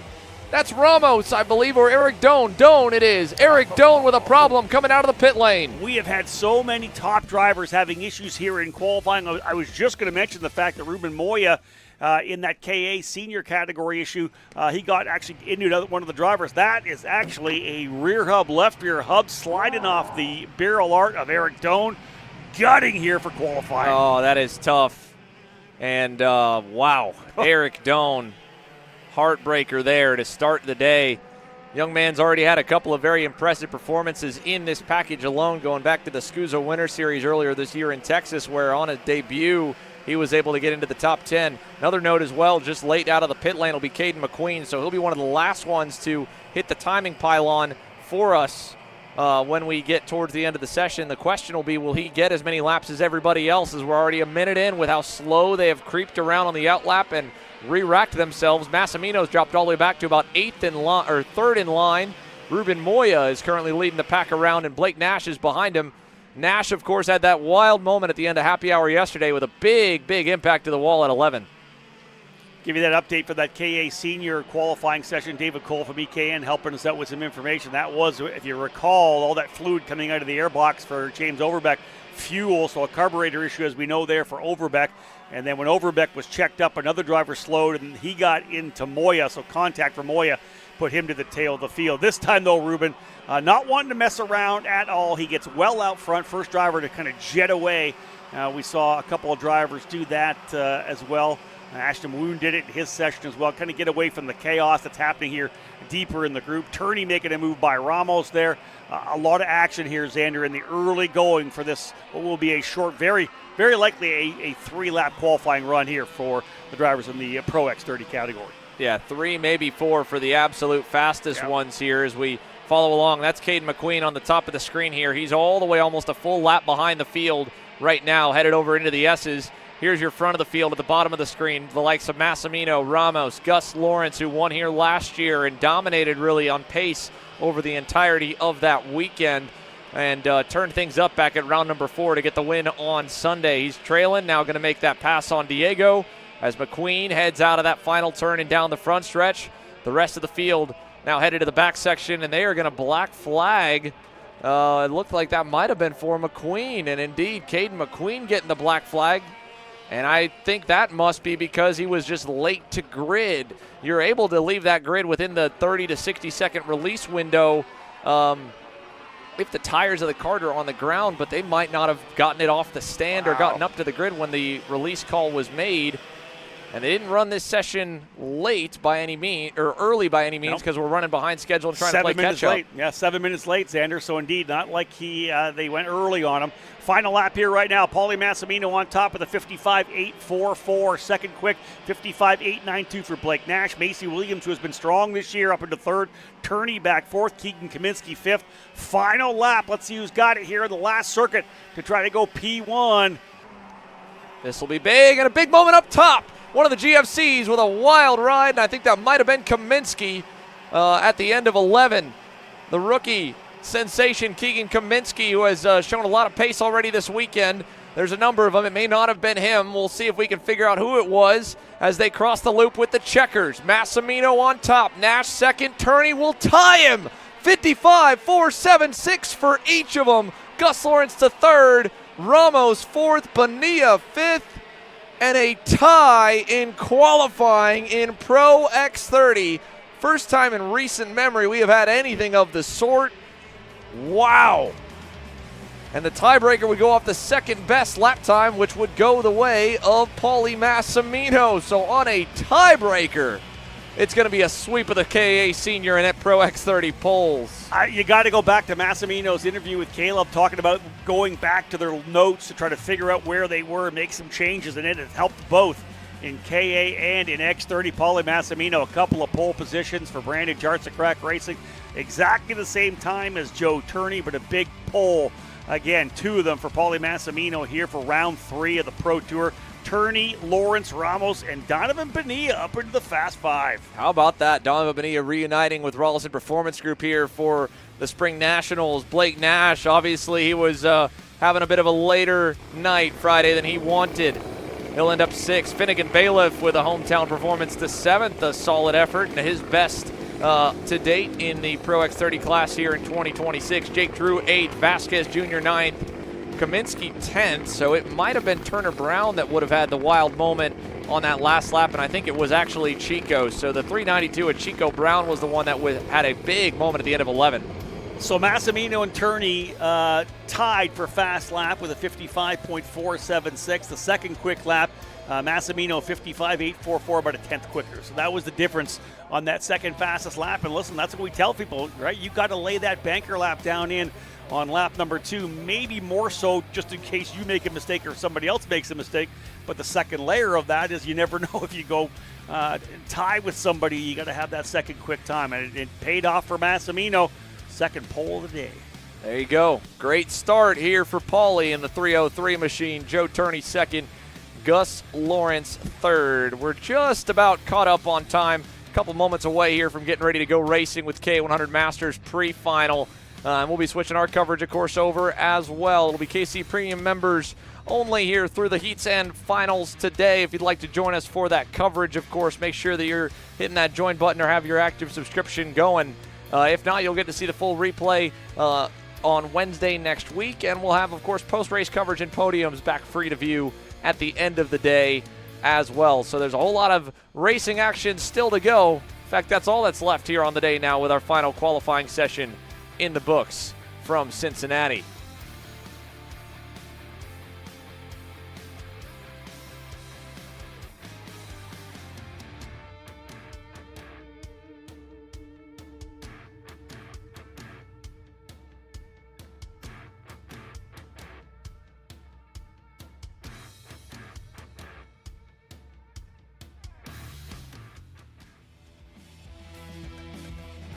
That's Ramos, I believe, or Eric Doan. Doan it is. Eric Doan with a problem coming out of the pit lane. We have had so many top drivers having issues here in qualifying. I was just going to mention the fact that Ruben Moya, in that KA senior category issue, he got actually into one of the drivers. That is actually a rear hub, left rear hub, sliding off the barrel art of Eric Doan. Gutting here for qualifying. Oh, that is tough. And wow, Eric Doan. Heartbreaker there to start the day. Young man's already had a couple of very impressive performances in this package alone, going back to the SKUSA Winter Series earlier this year in Texas, where on a debut he was able to get into the top 10. Another note as well, just late out of the pit lane will be Caden McQueen, so he'll be one of the last ones to hit the timing pylon for us when we get towards the end of the session. The question will be, will he get as many laps as everybody else, as we're already a minute in with how slow they have creeped around on the outlap and re-racked themselves. Massimino's dropped all the way back to about 3rd in line. Ruben Moya is currently leading the pack around, and Blake Nash is behind him. Nash, of course, had that wild moment at the end of happy hour yesterday with a big, big impact to the wall at 11. Give you that update for that KA senior qualifying session. David Cole from EKN helping us out with some information. That was, if you recall, all that fluid coming out of the airbox for James Overbeck. Fuel, so a carburetor issue, as we know, there for Overbeck. And then when Overbeck was checked up, another driver slowed, and he got into Moya, so contact for Moya put him to the tail of the field. This time, though, Ruben, not wanting to mess around at all. He gets well out front, first driver to kind of jet away. We saw a couple of drivers do that as well. Ashton Woon did it in his session as well, kind of get away from the chaos that's happening here deeper in the group. Turney making a move by Ramos there. A lot of action here, Xander, in the early going for this, what will be a short, very, very likely a 3-lap qualifying run here for the drivers in the Pro X30 category. Yeah, 3, maybe 4 for the absolute fastest ones here as we follow along. That's Caden McQueen on the top of the screen here. He's all the way almost a full lap behind the field right now, headed over into the S's. Here's your front of the field at the bottom of the screen, the likes of Massimino, Ramos, Gus Lawrence, who won here last year and dominated really on pace over the entirety of that weekend and turned things up back at round number 4 to get the win on Sunday. He's trailing, now going to make that pass on Diego as McQueen heads out of that final turn and down the front stretch. The rest of the field now headed to the back section, and they are going to black flag. It looked like that might have been for McQueen, and indeed, Caden McQueen getting the black flag. And I think that must be because he was just late to grid. You're able to leave that grid within the 30 to 60 second release window if the tires of the kart are on the ground, but they might not have gotten it off the stand or gotten up to the grid when the release call was made. And they didn't run this session late by any means, or early by any means, because we're running behind schedule and trying to play catch up. Late. Yeah, 7 minutes late, Xander. So indeed, not like they went early on him. Final lap here right now. Paulie Massimino on top of the 55.844. Second quick, 55.892 for Blake Nash. Macy Williams, who has been strong this year, up into third. Turney back fourth. Keegan Kaminsky fifth. Final lap. Let's see who's got it here in the last circuit to try to go P1. This will be big, and a big moment up top. One of the GFCs with a wild ride, and I think that might have been Kaminsky at the end of 11. The rookie sensation Keegan Kaminsky, who has shown a lot of pace already this weekend. There's a number of them. It may not have been him. We'll see if we can figure out who it was as they cross the loop with the checkers. Massimino on top. Nash second. Turney will tie him. 55, 4, 7, 6 for each of them. Gus Lawrence to third. Ramos fourth. Bonilla fifth. And a tie in qualifying in Pro X30. First time in recent memory we have had anything of the sort. Wow. And the tiebreaker would go off the second best lap time, which would go the way of Paulie Massimino. So on a tiebreaker, it's going to be a sweep of the KA Senior and at Pro X30 polls. You got to go back to Massimino's interview with Caleb, talking about going back to their notes to try to figure out where they were, make some changes, and it has helped both in KA and in X30. Paulie Massimino, a couple of pole positions for Brandon Jarsacrack Racing. Exactly the same time as Joe Turney, but a big pole. Again, two of them for Paulie Massimino here for round 3 of the Pro Tour. Turney, Lawrence, Ramos, and Donovan Bonilla up into the Fast 5. How about that? Donovan Bonilla reuniting with Rollison Performance Group here for the Spring Nationals. Blake Nash, obviously, he was having a bit of a later night Friday than he wanted. He'll end up 6th. Finnegan Bailiff with a hometown performance to 7th. A solid effort and his best to date in the Pro X30 class here in 2026. Jake Drew 8th, Vasquez Jr. 9th, Kaminsky 10th. So it might have been Turner Brown that would have had the wild moment on that last lap, and I think it was actually Chico. So the 392 at Chico Brown was the one that had a big moment at the end of 11. So Massimino and Turney tied for fast lap with a 55.476. The second quick lap, Massimino 55.844, about a tenth quicker. So that was the difference on that second fastest lap. And listen, that's what we tell people, right? You got to lay that banker lap down in on lap number 2, maybe more so just in case you make a mistake or somebody else makes a mistake. But the second layer of that is you never know if you go tie with somebody, you got to have that second quick time. And it paid off for Massimino. Second pole of the day. There you go. Great start here for Paulie in the 303 machine. Joe Turney second, Gus Lawrence third. We're just about caught up on time. A couple moments away here from getting ready to go racing with K100 Masters pre-final. We'll be switching our coverage, of course, over as well. It'll be KC Premium members only here through the heats and finals today. If you'd like to join us for that coverage, of course, make sure that you're hitting that join button or have your active subscription going. If not, you'll get to see the full replay on Wednesday next week. And we'll have, of course, post-race coverage and podiums back free to view at the end of the day as well. So there's a whole lot of racing action still to go. In fact, that's all that's left here on the day now with our final qualifying session in the books from Cincinnati.